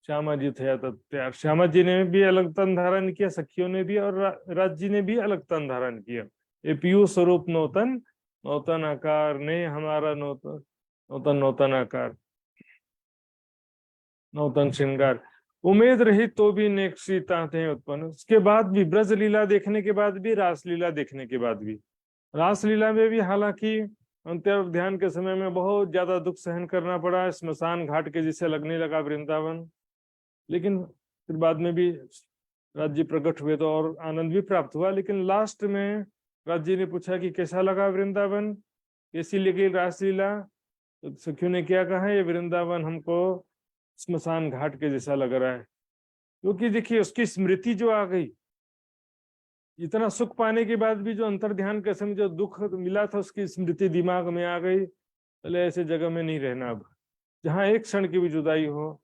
[SPEAKER 1] श्यामा जी थे तैयार। श्यामा जी ने भी अलग तन धारण किया, सखियों ने भी, और राज जी ने भी अलग तन धारण किया। ये पीयूष स्वरूप नौतन, नौतन आकार ने हमारा नौतन, नौतन नौतन आकार, नौतन श्रृंगार। उम्मीद रही तो भी नेक सीता थे उत्पन्न। उसके बाद भी ब्रज लीला देखने के बाद भी, रास लीला देखने के बाद भी, रास लीला में भी हालांकि अंतर ध्यान के समय में बहुत ज्यादा दुख सहन करना पड़ा, स्मशान घाट के जैसे लगने लगा वृंदावन। लेकिन फिर बाद में भी राज्य प्रकट हुए तो और आनंद भी प्राप्त हुआ। लेकिन लास्ट में राज्य ने पूछा कि कैसा लगा वृंदावन, कैसी लगी रासलीला? तो सखियों ने क्या कहा, ये वृंदावन हमको स्मशान घाट के जैसा लग रहा है। क्योंकि देखिए उसकी स्मृति जो आ गई, इतना सुख पाने के बाद भी जो अंतर ध्यान के समय जो दुख मिला था, उसकी स्मृति दिमाग में आ गई। पहले ऐसे जगह में नहीं रहना अब, जहाँ एक क्षण की भी जुदाई हो।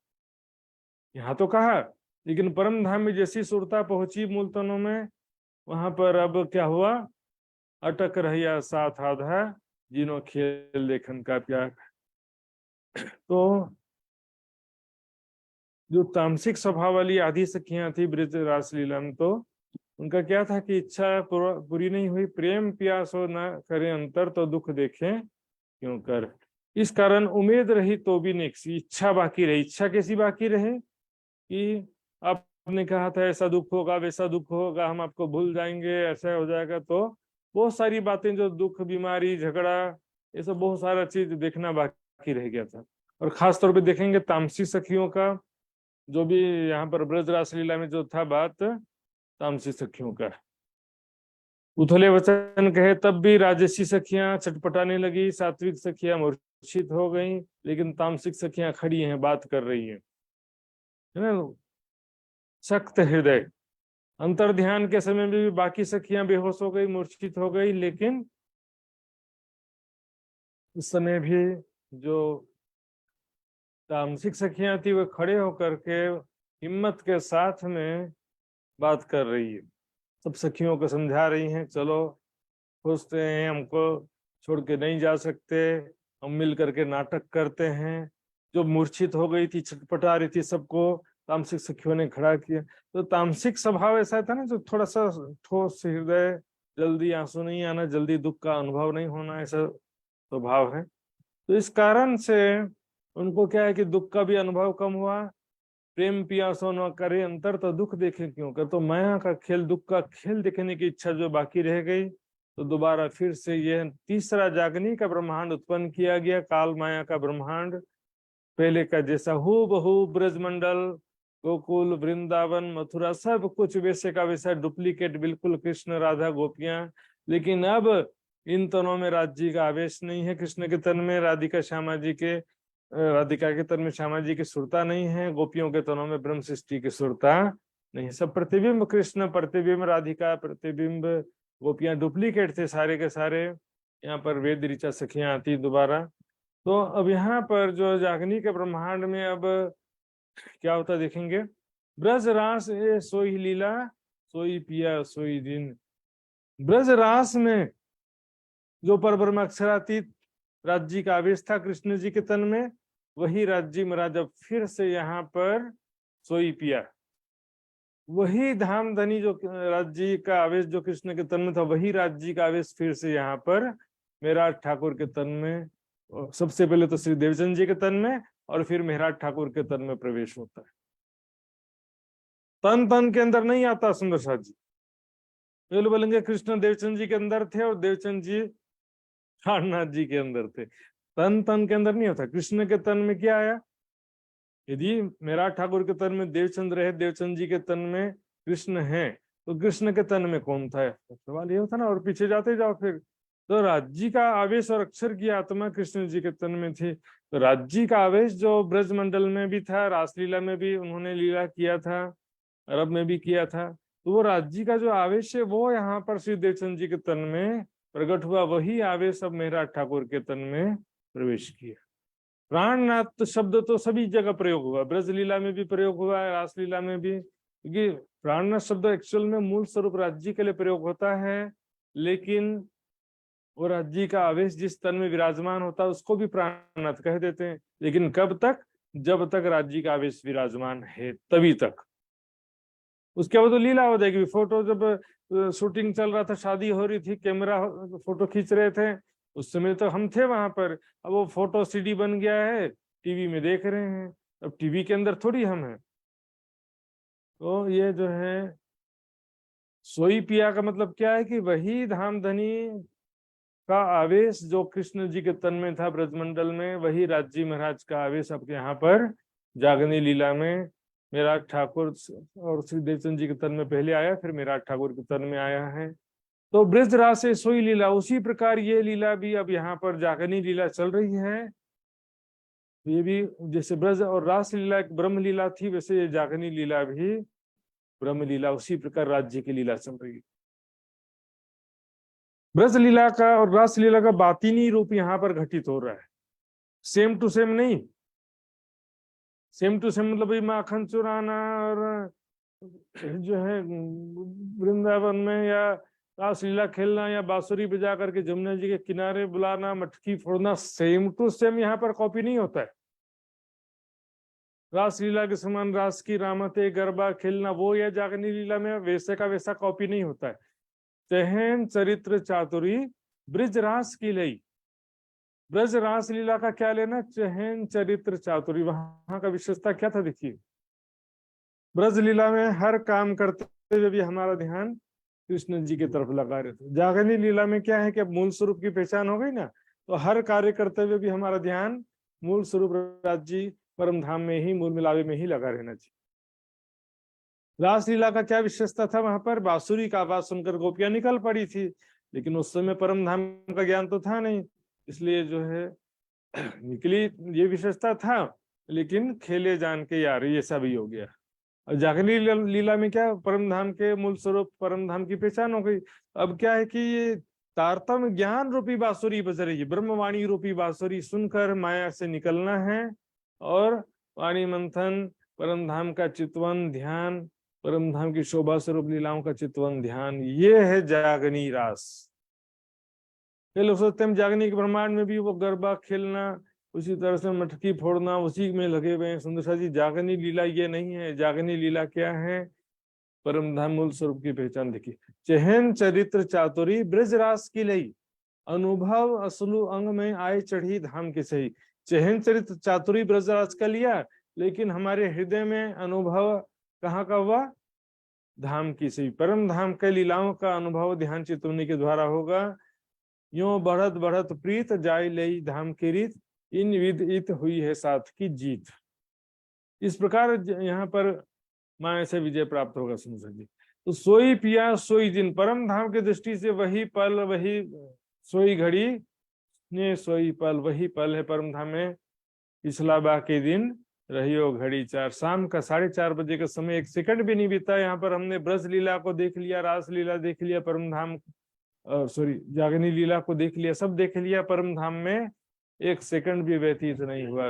[SPEAKER 1] यहाँ तो कहा, लेकिन परम धाम में जैसी सुरता पहुंची मूल तनों में, वहां पर अब क्या हुआ, अटक रहिया साथ आधा, जिनो खेल देखन का प्यार। तो जो तामसिक स्वभाव वाली आधी सखियां थी ब्रज रासलीला में, तो उनका क्या था कि इच्छा पूरी नहीं हुई। प्रेम प्यास हो ना करे अंतर, तो दुख देखें क्यों कर। इस कारण उम्मीद रही तो भी नेक्सी, इच्छा बाकी रही। इच्छा कैसी बाकी रहे कि आपने कहा था ऐसा दुख होगा, वैसा दुख होगा, हम आपको भूल जाएंगे, ऐसा हो जाएगा। तो बहुत सारी बातें जो दुख, बीमारी, झगड़ा, ये सब बहुत सारा चीज देखना बाकी रह गया था। और खास तौर पे देखेंगे तामसी सखियों का, जो भी यहाँ पर ब्रज रासलीला में जो था बात, तामसी सखियों का। उथले वचन कहे तब भी राजसी सखियां छटपटाने लगी, सात्विक सखियां मूर्छित हो गईं, लेकिन तामसिक सखियां खड़ी हैं, बात कर रही हैं, है ना। सख्त हृदय। अंतर ध्यान के समय में भी बाकी सखियां बेहोश हो गई, मूर्छित हो गई, लेकिन उस समय भी जो तामसिक सखियां थी वो खड़े होकर के हिम्मत के साथ में बात कर रही है। सब सखियों को समझा रही हैं, चलो सोचते हैं, हमको छोड़ के नहीं जा सकते, हम मिल करके नाटक करते हैं। जो मूर्छित हो गई थी, छटपटा रही थी, सबको तामसिक सखियों ने खड़ा किया। तो तामसिक स्वभाव ऐसा था ना, जो थोड़ा सा ठोस हृदय, जल्दी आंसू नहीं आना, जल्दी दुख का अनुभव नहीं होना, ऐसा स्वभाव है। तो इस कारण से उनको क्या है कि दुख का भी अनुभव कम हुआ। प्रेम पियासो न करे अंतर, तो दुख देखे क्यों कर। तो माया का खेल, दुख का खेल देखने की इच्छा जो बाकी रह गई, तो दोबारा फिर से यह तीसरा जागनी का ब्रह्मांड उत्पन्न किया गया, काल माया का ब्रह्मांड। पहले का जैसा हूबहू ब्रजमंडल, गोकुल, वृंदावन, मथुरा, सब कुछ वैसे का वैसा डुप्लीकेट, बिल्कुल कृष्ण राधा गोपियां। लेकिन अब इन तनों में राज्य का आवेश नहीं है, कृष्ण के तन में, राधिका श्यामा जी के, राधिका के तन में श्यामा जी की सुरता नहीं है, गोपियों के तनों में ब्रह्म सृष्टि की सुरता नहीं। सब प्रतिबिंब कृष्ण, प्रतिबिंब राधिका, प्रतिबिंब गोपियां, डुप्लीकेट थे सारे के सारे। यहाँ पर वेद ऋचा सखियां आती दोबारा। तो अब यहाँ पर जो जागनी के ब्रह्मांड में अब क्या होता देखेंगे। ब्रज रास ए सोई लीला, सोई पिया सोई दिन। ब्रज रास में जो परब्रह्म अक्षरातीत राज्य का आवेश था कृष्ण जी के तन में, वही राज्य महाराज अब फिर से यहाँ पर सोई पिया। वही धाम धनी जो राज्य का आवेश जो कृष्ण के तन में था, वही राज्य का आवेश फिर से यहाँ पर मेहराज ठाकुर के तन में, सबसे पहले तो श्री देवचंद जी के तन में और फिर मेहराज ठाकुर के तन में प्रवेश होता है। तन तन के अंदर नहीं आता सुंदर साथ जी। पहले बोलेंगे कृष्ण देवचंद जी के अंदर थे और देवचंद जी प्राणनाथ जी के अंदर थे। तन तन के अंदर नहीं होता। कृष्ण के तन में क्या आया? यदि मेहराज ठाकुर के तन में देवचंद रहे, देवचंद जी के तन में कृष्ण है, तो कृष्ण के तन में कौन था? सवाल ये होता ना। और पीछे जाते जाओ फिर तो राज्य का आवेश और अक्षर की आत्मा कृष्ण जी के तन में थी। तो राज्य का आवेश जो ब्रज मंडल में भी था, रासलीला में भी उन्होंने लीला किया था, अरब में भी किया था, तो वो राज्य का जो आवेश है वो यहाँ पर श्री देवचंद जी के तन में प्रकट हुआ। वही आवेश अब मेहराज ठाकुर के तन में प्रवेश किया। प्राणनाथ शब्द तो सभी जगह प्रयोग हुआ, ब्रज लीला में भी प्रयोग हुआ है, रासलीला में भी, क्योंकि प्राणनाथ शब्द एक्चुअल में मूल स्वरूप राज्य के लिए प्रयोग होता है, लेकिन वो राज्य का आवेश जिस तन में विराजमान होता है उसको भी प्राणनाथ कह देते हैं। लेकिन कब तक? जब तक राज्य का आवेश विराजमान है तभी तक। उसके बाद तो लीला हो जाएगी। फोटो जब शूटिंग चल रहा था, शादी हो रही थी, कैमरा फोटो खींच रहे थे, उस समय तो हम थे वहां पर। अब वो फोटो सीडी बन गया है, टीवी में देख रहे हैं। अब टीवी के अंदर थोड़ी हम हैं। तो ये जो है सोई पिया का मतलब क्या है कि वही धामधनी का आवेश जो कृष्ण जी के तन में था ब्रजमंडल में, वही राज्य महाराज का आवेश अब यहाँ पर जागनी लीला में मेहराज ठाकुर और श्री देवचंद जी के तन में पहले आया, फिर मेहराज ठाकुर के तन में आया है। तो ब्रज रास से सोई लीला, उसी प्रकार ये लीला भी अब यहाँ पर जागनी लीला चल रही है। ये भी जैसे ब्रज और रास लीला एक ब्रह्म लीला थी, वैसे ये जागनी लीला भी ब्रह्म लीला, उसी प्रकार राज्य की लीला चल रही है। ब्रज लीला का और रास लीला का बातिनी रूप यहाँ पर घटित हो रहा है। सेम टू सेम नहीं। सेम टू सेम मतलब माखन चुराना और जो है वृंदावन में या रासलीला खेलना या बांसुरी बजा करके जमुना जी के किनारे बुलाना, मटकी फोड़ना, सेम टू सेम यहाँ पर कॉपी नहीं होता है। रासलीला के समान रास की रामते गरबा खेलना वो या जागनी लीला में वैसे का वैसा कॉपी नहीं होता है। चहन चरित्र चातुरी ब्रज रास की लई। ब्रज रास लीला का क्या लेना? चहन चरित्र चातुरी। वहां का विशेषता क्या था? देखिए, ब्रज लीला में हर काम करते हुए भी हमारा ध्यान कृष्ण जी की तरफ लगा रहे थे। जागनी लीला में क्या है कि अब मूल स्वरूप की पहचान हो गई ना, तो हर कार्य करते हुए भी हमारा ध्यान मूल स्वरूप राज्य परम धाम में ही, मूल मिलावे में ही लगा रहना चाहिए। रासलीला का क्या विशेषता था? वहां पर बांसुरी का आवाज सुनकर गोपियां निकल पड़ी थी, लेकिन उस समय परम धाम का ज्ञान तो था नहीं, इसलिए जो है निकली, ये विशेषता था, लेकिन खेले जान के यार ये सब ही हो गया। और जागनी लीला में क्या? परम धाम के मूल स्वरूप परम धाम की पहचान हो गई। अब क्या है कि ये तारतम ज्ञान रूपी बांसुरी बज रही है, ब्रह्मवाणी रूपी बांसुरी सुनकर माया से निकलना है और वाणी मंथन, परम धाम का चितवन ध्यान, परम धाम की शोभा स्वरूप लीलाओं का चितवन ध्यान, ये है जागनी रास। लोग सोचते हैं जागनी के ब्रह्मांड में भी वो गरबा खेलना, उसी तरह से मटकी फोड़ना, उसी में लगे हुए हैं। सुंदर सा जी, जागनी लीला ये नहीं है। जागनी लीला क्या है? परम धाम मूल स्वरूप की पहचान देखिए। चहन चरित्र चातुरी ब्रज रास की लई, अनुभव असलु अंग में आए चढ़ी धाम की सही। चहन चरित्र चातुरी ब्रज रास का लिया, लेकिन हमारे हृदय में अनुभव कहाँ का हुआ? धाम की सही। परम धाम के लीलाओं का अनुभव ध्यान चितवनी के द्वारा होगा। यो बढ़त बढ़त प्रीत जाय लई धाम की रीत, इन विध इत हुई है साथ की जीत। इस प्रकार यहाँ पर माया से विजय प्राप्त होगा सुंदर जी। तो सोई पिया सोई दिन, परम धाम की दृष्टि से वही पल, वही सोई घड़ी ने सोई पल, वही पल है परम धाम में। पिछला बाकी दिन रहियो घड़ी चार। शाम का 4:30 बजे का समय, एक सेकंड भी नहीं बीता। यहाँ पर हमने ब्रज लीला को देख लिया, रास लीला देख लिया, परम धाम जागनी लीला को देख लिया, सब देख लिया। परम धाम में एक सेकंड भी व्यतीत नहीं हुआ।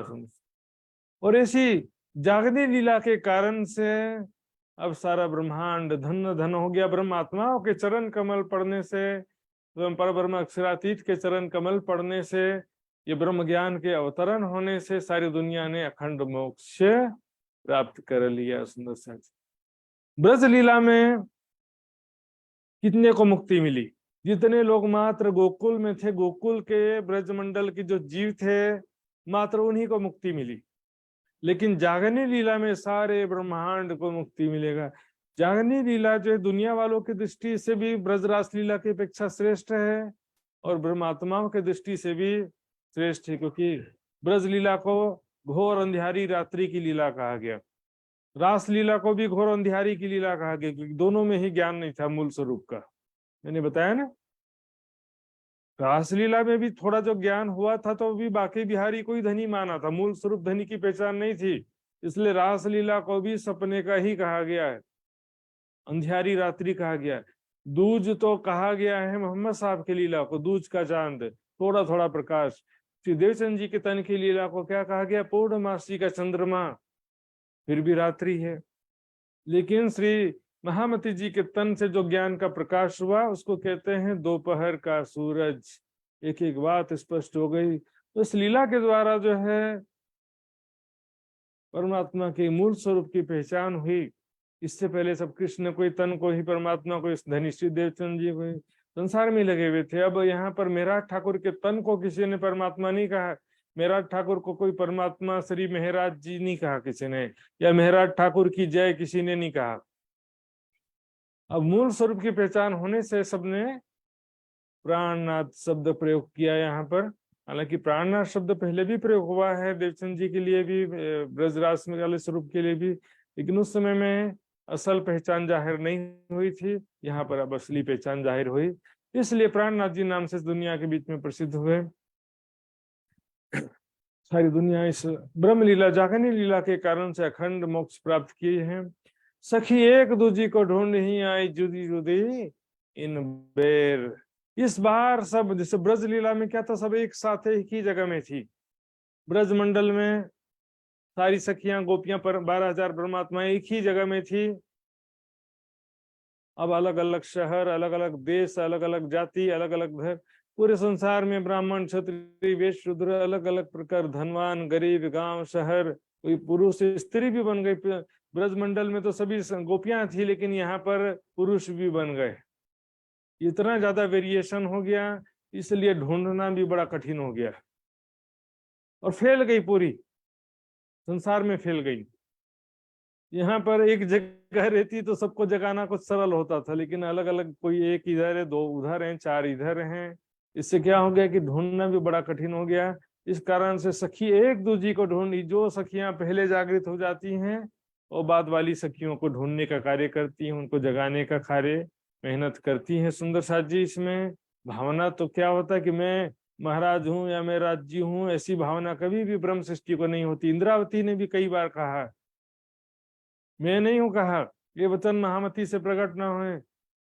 [SPEAKER 1] और ऐसी जागनी लीला के कारण से अब सारा ब्रह्मांड धन धन हो गया। ब्रह्मात्माओं के चरण कमल पढ़ने से, पर ब्रह्म अक्षरातीत के चरण कमल पढ़ने से ये ब्रह्म ज्ञान के अवतरण होने से सारी दुनिया ने अखंड मोक्ष प्राप्त कर लिया। सुंदर सा ब्रज लीला में कितने को मुक्ति मिली? जितने लोग मात्र गोकुल में थे, गोकुल के ब्रजमंडल के जो जीव थे, मात्र उन्हीं को मुक्ति मिली। लेकिन जागनी लीला में सारे ब्रह्मांड को मुक्ति मिलेगा। जागनी लीला जो दुनिया वालों की दृष्टि से भी ब्रजरास लीला की अपेक्षा श्रेष्ठ है और ब्रह्मात्माओं की दृष्टि से भी श्रेष्ठ है, क्योंकि ब्रज लीला को घोर अंधियारी रात्रि की लीला कहा गया, रास लीला को भी घोर अंधियारी की लीला कहा गया, क्योंकि दोनों में ही ज्ञान नहीं था मूल स्वरूप का। मैंने बताया ना, रासलीला में भी थोड़ा जो ज्ञान हुआ था तो भी बाकी बिहारी को ही धनी माना था, मूल स्वरूप धनी की पहचान नहीं थी, इसलिए रासलीला को भी सपने का ही कहा गया है, अंधियारी रात्रि कहा गया है। दूज तो कहा गया है मोहम्मद साहब की लीला को दूज का चांद, थोड़ा थोड़ा प्रकाश। श्री देवचंद जी के तन की लीला को क्या कहा गया? पूर्णमासी का चंद्रमा, फिर भी रात्रि है। लेकिन श्री महामती जी के तन से जो ज्ञान का प्रकाश हुआ उसको कहते हैं दोपहर का सूरज। एक एक बात स्पष्ट हो गई। तो इस लीला के द्वारा जो है परमात्मा के मूल स्वरूप की पहचान हुई। इससे पहले सब कृष्ण कोई तन को ही परमात्मा को, इस धनी श्री देवचंद जी को संसार में लगे हुए थे। अब यहाँ पर मेहराज ठाकुर के तन को किसी ने परमात्मा नहीं कहा, मेहराज ठाकुर को कोई परमात्मा श्री मेहराज जी नहीं कहा किसी ने, या मेहराज ठाकुर की जय किसी ने नहीं कहा। अब मूल स्वरूप की पहचान होने से सबने प्राणनाथ शब्द प्रयोग किया यहाँ पर। हालांकि प्राणनाथ शब्द पहले भी प्रयोग हुआ है देवचंद जी के लिए भी, ब्रजराज वाले स्वरूप के लिए भी, लेकिन उस समय में असल पहचान जाहिर नहीं हुई थी। यहाँ पर अब असली पहचान जाहिर हुई, इसलिए प्राणनाथ जी नाम से दुनिया के बीच में प्रसिद्ध हुए। सारी दुनिया इस ब्रह्म लीला जागनी लीला के कारण से अखंड मोक्ष प्राप्त किए हैं। सखी एक दूजी को ढूंढ ही आई जुदी जुदी इन बेर। इस बार सब, जैसे ब्रज लीला में क्या था, सब एक साथ एक ही जगह में थी। ब्रज मंडल में सारी सखियां गोपियां पर 12,000 परमात्मा एक ही जगह में थी। अब अलग अलग शहर, अलग अलग देश, अलग अलग जाति, अलग अलग धर्म, पूरे संसार में ब्राह्मण क्षत्रिय वैश्य शूद्र, अलग अलग प्रकार, धनवान गरीब, गांव शहर, कोई पुरुष स्त्री भी बन गई। ब्रजमंडल में तो सभी गोपियां थी, लेकिन यहाँ पर पुरुष भी बन गए। इतना ज्यादा वेरिएशन हो गया, इसलिए ढूंढना भी बड़ा कठिन हो गया और फैल गई, पूरी संसार में फैल गई। यहाँ पर एक जगह रहती तो सबको जगाना कुछ सरल होता था, लेकिन अलग अलग, कोई एक इधर है, दो उधर हैं, चार इधर हैं। इससे क्या हो गया कि ढूंढना भी बड़ा कठिन हो गया। इस कारण से सखी एक दूजी को ढूंढी। जो सखियां पहले जागृत हो जाती हैं और बाद वाली सखियों को ढूंढने का कार्य करती हैं, उनको जगाने का कार्य मेहनत करती हैं। सुंदर साथ जी, इसमें भावना तो क्या होता है कि मैं महाराज हूं या मैं राज्य हूं, ऐसी भावना कभी भी ब्रह्म सृष्टि को नहीं होती। इंद्रावती ने भी कई बार कहा, मैं नहीं हूं कहा, ये वचन महामती से प्रकट ना हुए,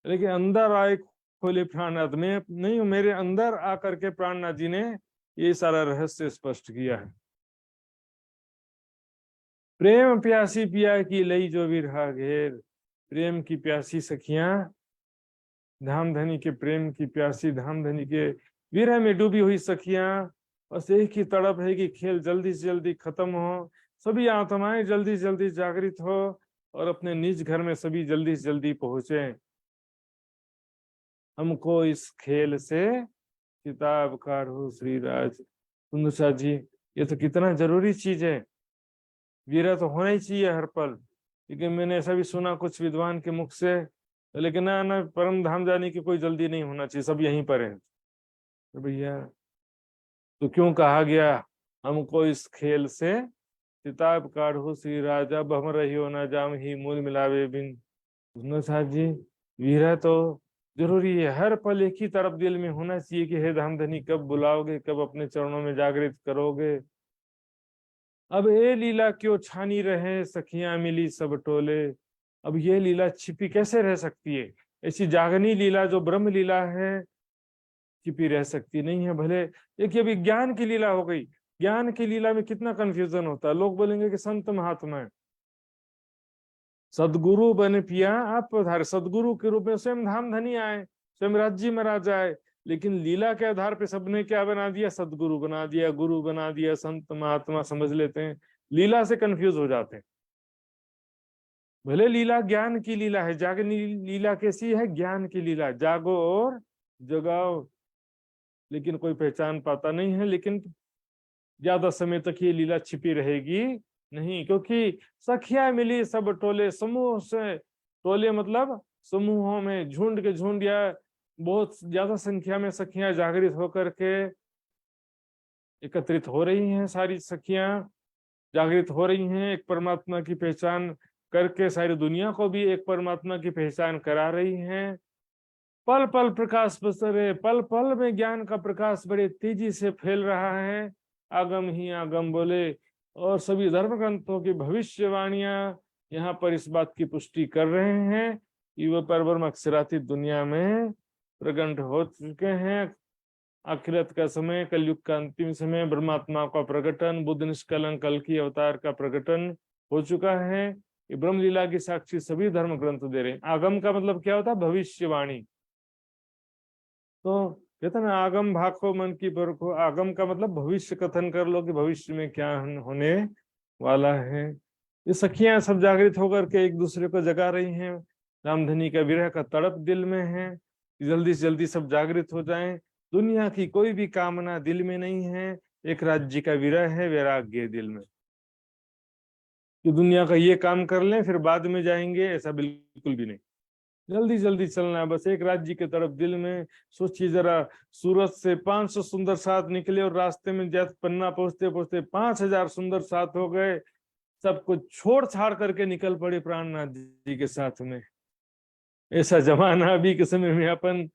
[SPEAKER 1] लेकिन अंदर आए खोले प्राणनाथ, मैं नहीं हूं, मेरे अंदर आकर के प्राणनाथ जी ने ये सारा रहस्य स्पष्ट किया है। प्रेम प्यासी पिया की लई जो विरहा घेर। प्रेम की प्यासी सखियां, धामधनी के प्रेम की प्यासी, धामधनी के विरह में डूबी हुई सखियां, बस एक ही तड़प है कि खेल जल्दी से जल्दी खत्म हो, सभी आत्माएं जल्दी से जल्दी जागृत हो और अपने निज घर में सभी जल्दी से जल्दी पहुंचे। हमको इस खेल से किताब काढ़ो श्री राज। सुंदर जी, ये तो कितना जरूरी चीज है। विरह तो होना ही चाहिए हर पल, लेकिन मैंने ऐसा भी सुना कुछ विद्वान के मुख से, लेकिन ना परम धाम जाने की कोई जल्दी नहीं होना चाहिए, सब यहीं पर है। तो भैया तो क्यों कहा गया हमको इस खेल से किताब काढ़ो श्री राजा, अब हम रहियो ना जाम ही मूल मिलावे बिन। साहब जी, विरह तो जरूरी है, हर पल एक ही तरफ दिल में होना चाहिए कि हे धामधनी कब बुलाओगे, कब अपने चरणों में जागृत करोगे। अब ये लीला क्यों छानी रहे सखियां मिली सब टोले। अब ये लीला छिपी कैसे रह सकती है? ऐसी जागनी लीला जो ब्रह्म लीला है छिपी रह सकती नहीं है। भले एक ये विज्ञान की लीला हो गई, ज्ञान की लीला में कितना कंफ्यूजन होता है। लोग बोलेंगे कि संत महात्मा है, सदगुरु बने पिया आप पधारे, सदगुरु के रूप में स्वयं धामधनी आए, स्वयं राज्य महाराज आए, लेकिन लीला के आधार पे सबने क्या बना दिया, सदगुरु बना दिया, गुरु बना दिया, संत महात्मा समझ लेते हैं, लीला से कंफ्यूज हो जाते हैं। भले लीला ज्ञान की लीला है, जागनी लीला कैसी है, ज्ञान की लीला, जागो और जगाओ, लेकिन कोई पहचान पाता नहीं है। लेकिन ज्यादा समय तक ये लीला छिपी रहेगी नहीं, क्योंकि सखिया मिली सब टोले, समूह से, टोले मतलब समूहों में, झुंड के झुंड या बहुत ज्यादा संख्या में सखियां जागृत होकर के एकत्रित हो रही हैं, सारी सखियां जागृत हो रही हैं, एक परमात्मा की पहचान करके सारी दुनिया को भी एक परमात्मा की पहचान करा रही हैं। पल पल प्रकाश पसरे, पल पल में ज्ञान का प्रकाश बड़े तेजी से फैल रहा है, आगम ही आगम बोले, और सभी धर्म ग्रंथों की भविष्यवाणियां यहाँ पर इस बात की पुष्टि कर रहे हैं कि वह परब्रह्म अक्षरातीत दुनिया में प्रकट हो चुके हैं। आखिरत का समय, कलयुग का अंतिम समय, ब्रह्मात्मा का प्रकटन, बुद्ध निष्कलंक कल की अवतार का प्रकटन हो चुका है। ये ब्रह्म लीला की साक्षी सभी धर्म ग्रंथ दे रहे हैं। आगम का मतलब क्या होता है, भविष्यवाणी। तो कहते ना, आगम भाखो मन की परखो, आगम का मतलब भविष्य कथन कर लो कि भविष्य में क्या होने वाला है। ये सखियां सब जागृत होकर के एक दूसरे को जगा रही हैं। रामधनी का विरह का तड़प दिल में है, जल्दी से जल्दी सब जागृत हो जाएं। दुनिया की कोई भी कामना दिल में नहीं है, एक राज्य का विरह है, वैराग्य दिल में, कि दुनिया का ये काम कर लें फिर बाद में जाएंगे, ऐसा बिल्कुल भी नहीं। जल्दी जल्दी चलना है, बस एक राज्य के तरफ दिल में। सोचिए जरा, सूरत से 500 सुंदर साथ निकले और रास्ते में जैसे पन्ना पहुंचते पहुंचते 5000 सुंदर साथ हो गए, सब कुछ छोड़ छाड़ करके निकल पड़े प्राणनाथ जी के साथ में। ऐसा जमाना अभी के समय में अपन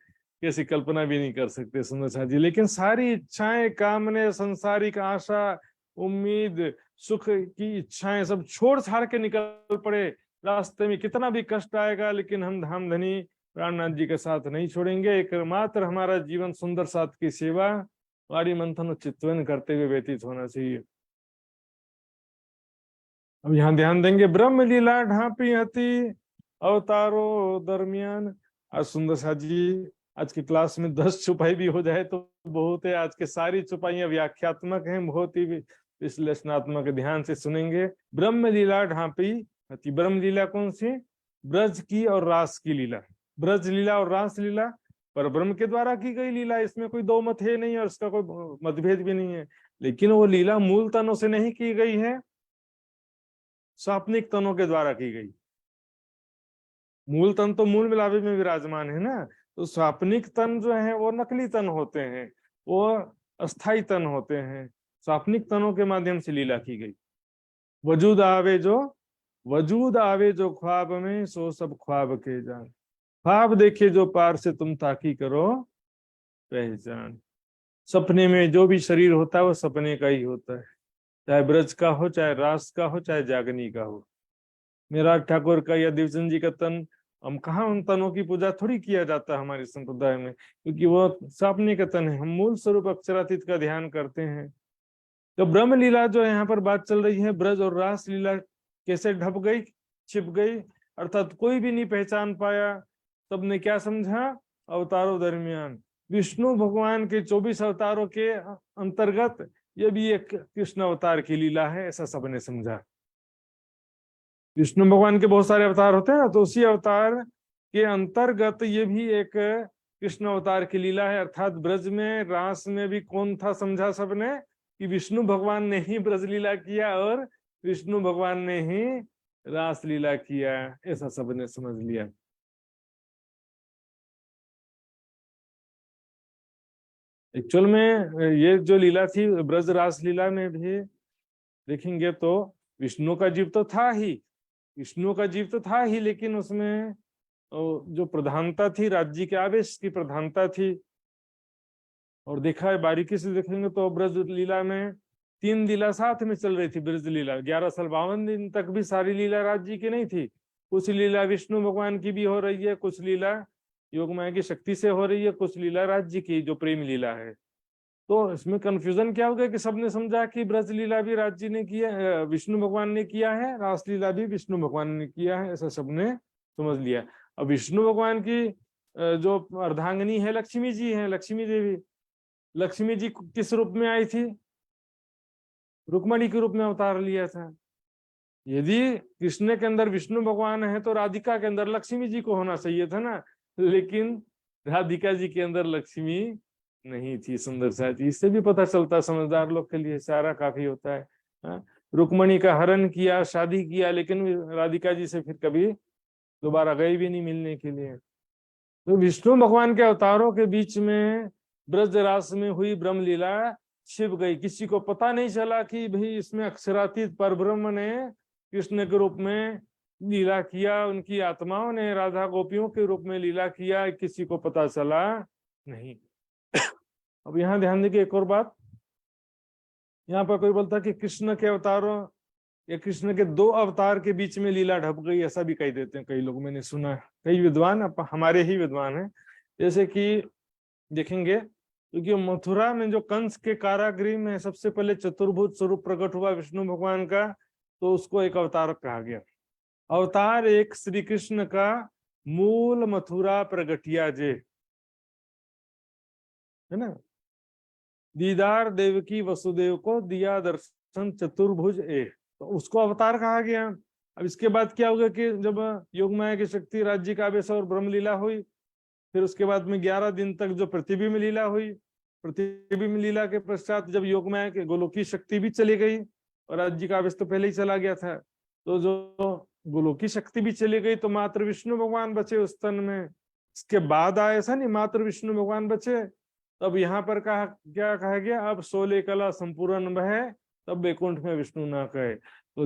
[SPEAKER 1] कैसी कल्पना भी नहीं कर सकते सुंदर साथ जी। लेकिन सारी इच्छाएं, कामने, सांसारिक आशा, उम्मीद, सुख की इच्छाएं सब छोड़ छाड़ के निकल पड़े। रास्ते में कितना भी कष्ट आएगा, लेकिन हम धामधनी प्राणनाथ जी के साथ नहीं छोड़ेंगे। एकमात्र हमारा जीवन सुंदर साथ की सेवा, वारी मंथन चित्तवन करते हुए व्यतीत होना चाहिए। अब यहाँ ध्यान देंगे, ब्रह्म लीला ढांपी हती अवतारो दरमियान। आज सुंदर साथ जी, आज की क्लास में 10 छुपाई भी हो जाए तो बहुत है। आज के सारी छुपाइयां व्याख्यात्मक हैं, बहुत ही विश्लेषणात्मक, ध्यान से सुनेंगे। ब्रह्म लीला ढांपी हती, ब्रह्म लीला कौन सी, ब्रज की और रास की लीला। ब्रज लीला और रास लीला पर ब्रह्म के द्वारा की गई लीला, इसमें कोई दो मत है नहीं और इसका कोई मतभेद भी नहीं है। लेकिन वो लीला मूल तनों से नहीं की गई है, स्वाप्निक तनों के द्वारा की गई। मूल तन तो मूल मिलावे में विराजमान है ना, तो स्वाप्निक तन जो है वो नकली तन होते हैं, वो अस्थाई तन होते हैं। स्वाप्निक तनों के माध्यम से लीला की गई। वजूद आवे जो ख्वाब में, सो सब ख्वाब के जान। ख्वाब देखे जो पार से तुम ताकी करो पहचान। सपने में जो भी शरीर होता है वो सपने का ही होता है, चाहे ब्रज का हो, चाहे रास का हो, चाहे जागनी का हो। मेरा ठाकुर का या देवचंद जी का तन, हम कहाँ उन तनों की पूजा थोड़ी किया जाता है हमारे संप्रदाय में, क्योंकि वो सपने का तन है। हम मूल स्वरूप अक्षरातीत का ध्यान करते हैं। तो ब्रह्म लीला जो यहाँ पर बात चल रही है, ब्रज और रास लीला कैसे ढप गई, छिप गई, अर्थात कोई भी नहीं पहचान पाया। सबने क्या समझा, अवतारों दरमियान, विष्णु भगवान के 24 अवतारों के अंतर्गत ये भी एक कृष्ण अवतार की लीला है, ऐसा सबने समझा। विष्णु भगवान के बहुत सारे अवतार होते हैं, तो उसी अवतार के अंतर्गत ये भी एक कृष्ण अवतार की लीला है। अर्थात ब्रज में, रास में भी कौन था, समझा सबने कि विष्णु भगवान ने ही ब्रज लीला किया और विष्णु भगवान ने ही रास लीला किया, ऐसा सबने समझ लिया। एक्चुअल में ये जो लीला थी ब्रज रास लीला में भी देखेंगे तो विष्णु का जीव तो था ही, विष्णु का जीव तो था ही, लेकिन उसमें जो प्रधानता थी, राज्य के आवेश की प्रधानता थी। और देखा है, बारीकी से देखेंगे तो ब्रज लीला में 3 लीला साथ में चल रही थी। ब्रज लीला 11 साल 52 दिन तक भी सारी लीला राज्य की नहीं थी। कुछ लीला विष्णु भगवान की भी हो रही है, कुछ लीला योगमाया की शक्ति से हो रही है, कुछ लीला राज्य की जो प्रेम लीला है। तो इसमें कंफ्यूजन क्या हो गया कि सबने समझा कि ब्रज लीला भी राज्य ने किया, विष्णु भगवान ने किया है, रास लीला भी विष्णु भगवान ने किया है, ऐसा सबने समझ लिया। अब विष्णु भगवान की जो अर्धांगिनी है लक्ष्मी जी है, लक्ष्मी देवी। लक्ष्मी जी किस रूप में आई थी? रुक्मणी के रूप में अवतार लिया था। यदि कृष्ण के अंदर विष्णु भगवान है तो राधिका के अंदर लक्ष्मी जी को होना चाहिए था ना, लेकिन राधिका जी के अंदर लक्ष्मी नहीं थी। सुंदर सा इससे भी पता चलता है समझदार लोग के लिए सारा काफी होता है। हाँ? रुक्मणी का हरण किया, शादी किया, लेकिन राधिका जी से फिर कभी दोबारा गए भी नहीं मिलने के लिए। तो विष्णु भगवान के अवतारों के बीच में ब्रजरास में हुई ब्रह्म लीला छिप गई। किसी को पता नहीं चला कि भाई इसमें अक्षरातीत परब्रह्म ने कृष्ण के रूप में लीला किया, उनकी आत्माओं ने राधा गोपियों के रूप में लीला किया, किसी को पता चला नहीं। अब यहाँ ध्यान देखिए एक और बात, यहाँ पर कोई बोलता कि कृष्ण के अवतारों या कृष्ण के दो अवतार के बीच में लीला ढप गई, ऐसा भी कह देते हैं कई लोग, मैंने सुना है। कई विद्वान, हमारे ही विद्वान हैं, जैसे कि देखेंगे क्योंकि मथुरा में जो कंस के कारागृह में सबसे पहले चतुर्भुज स्वरूप प्रकट हुआ विष्णु भगवान का, तो उसको एक अवतार कहा गया। अवतार एक श्री कृष्ण का मूल मथुरा प्रगटिया जे, है ना, दीदार देवकी वसुदेव को दिया दर्शन चतुर्भुज ए, तो उसको अवतार कहा गया। अब इसके बाद क्या होगा कि जब योग माया की शक्ति, राज्य का आवेश और ब्रह्मलीला हुई, फिर उसके बाद में 11 दिन तक जो प्रतिबिंब लीला हुई, प्रतिबिंब लीला के पश्चात जब योग माया के गोलोकी शक्ति भी चली गई, और राज्य का आवेश तो पहले ही चला गया था, तो जो गोलोकी शक्ति भी चली गई तो मात्र विष्णु भगवान बचे उस तन में। इसके बाद आए, ऐसा नहीं मात्र विष्णु भगवान बचे। तब यहाँ पर कहा, क्या कहा गया, अब 16 कला संपूर्ण है, तब वैकुंठ में विष्णु ना कहे। तो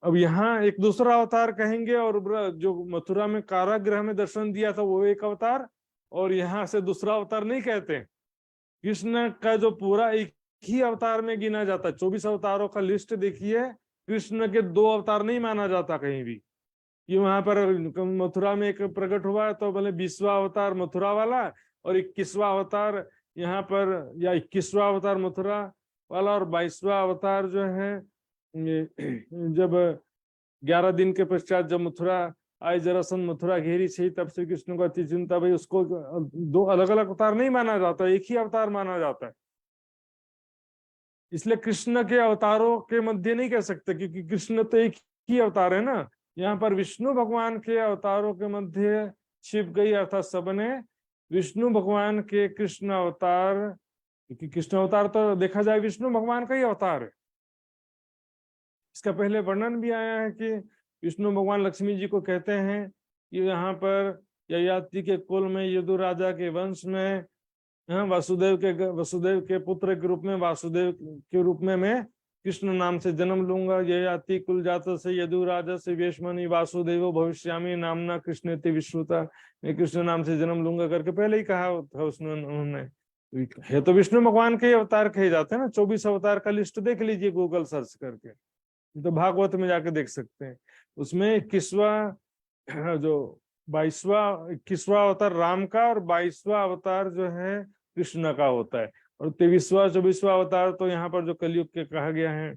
[SPEAKER 1] अब यहाँ एक दूसरा अवतार कहेंगे, और जो मथुरा में कारागृह में दर्शन दिया था वो एक अवतार, और यहाँ से दूसरा अवतार नहीं कहते। कृष्ण का जो पूरा एक ही अवतार में गिना जाता है, 24 अवतारों का लिस्ट देखिए, कृष्ण के दो अवतार नहीं माना जाता कहीं भी। ये वहां पर मथुरा में एक प्रकट हुआ तो बोले 20वां अवतार मथुरा वाला, और 21वां अवतार यहाँ पर, या 21वां अवतार मथुरा वाला, और 22वां अवतार जो है जब 11 दिन के पश्चात जब मथुरा आए, जरासंध मथुरा घेरी से, तब श्री कृष्ण को अति चिंता भाई, उसको दो अलग अलग अवतार नहीं माना जाता, एक ही अवतार माना जाता है। इसलिए कृष्ण के अवतारों के मध्य नहीं कह सकते, क्योंकि कृष्ण तो एक ही अवतार है ना। यहाँ पर विष्णु भगवान के अवतारों के मध्य छिप गई, अर्थात सबने विष्णु भगवान के कृष्ण अवतार, क्योंकि कृष्ण अवतार तो देखा जाए विष्णु भगवान का ही अवतार है। इसका पहले वर्णन भी आया है कि विष्णु भगवान लक्ष्मी जी को कहते हैं कि यहाँ पर ययाति के कुल में, यदु राजा के वंश में, वासुदेव के पुत्र के रूप में, वासुदेव के रूप में मैं कृष्ण नाम से जन्म लूंगा। ययाति कुल जात से यदु राजा से वेशमणि वासुदेव भविष्यामि नामना कृष्ण विश्वता, मैं कृष्ण नाम से जन्म लूंगा करके पहले ही कहा था उसने, उन्होंने। है तो विष्णु भगवान के अवतार कहे जाते हैं ना। 24 अवतार का लिस्ट देख लीजिए गूगल सर्च करके, तो भागवत में जाके देख सकते हैं। उसमें 21वां जो 21वां अवतार राम का, और 22वां अवतार जो है कृष्ण का होता है, और 23वां 24वां अवतार तो यहाँ पर जो कलयुग के कहा गया है।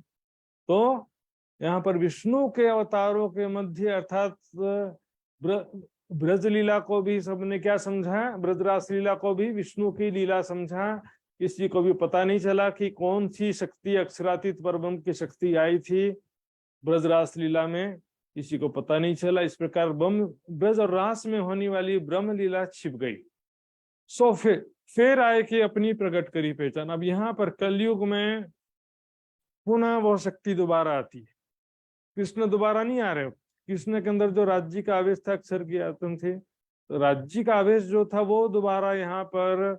[SPEAKER 1] तो यहाँ पर विष्णु के अवतारों के मध्य, अर्थात ब्रज लीला को भी सबने क्या समझा, ब्रजरास लीला को भी विष्णु की लीला समझा। किसी को भी पता नहीं चला कि कौन सी शक्ति, अक्षरातीत परब्रह्म की शक्ति आई थी ब्रजरास लीला में, किसी को पता नहीं चला। इस प्रकार ब्रज और रास में होने वाली ब्रह्म लीला छिप गई। सो फिर आए कि अपनी प्रकट करी पहचान। अब यहाँ पर कलयुग में पुनः वो शक्ति दोबारा आती है। कृष्ण दोबारा नहीं आ रहे। कृष्ण के अंदर जो राज्य का आवेश था, अक्षर की आत्म थे, तो राज्य का आवेश जो था वो दोबारा यहाँ पर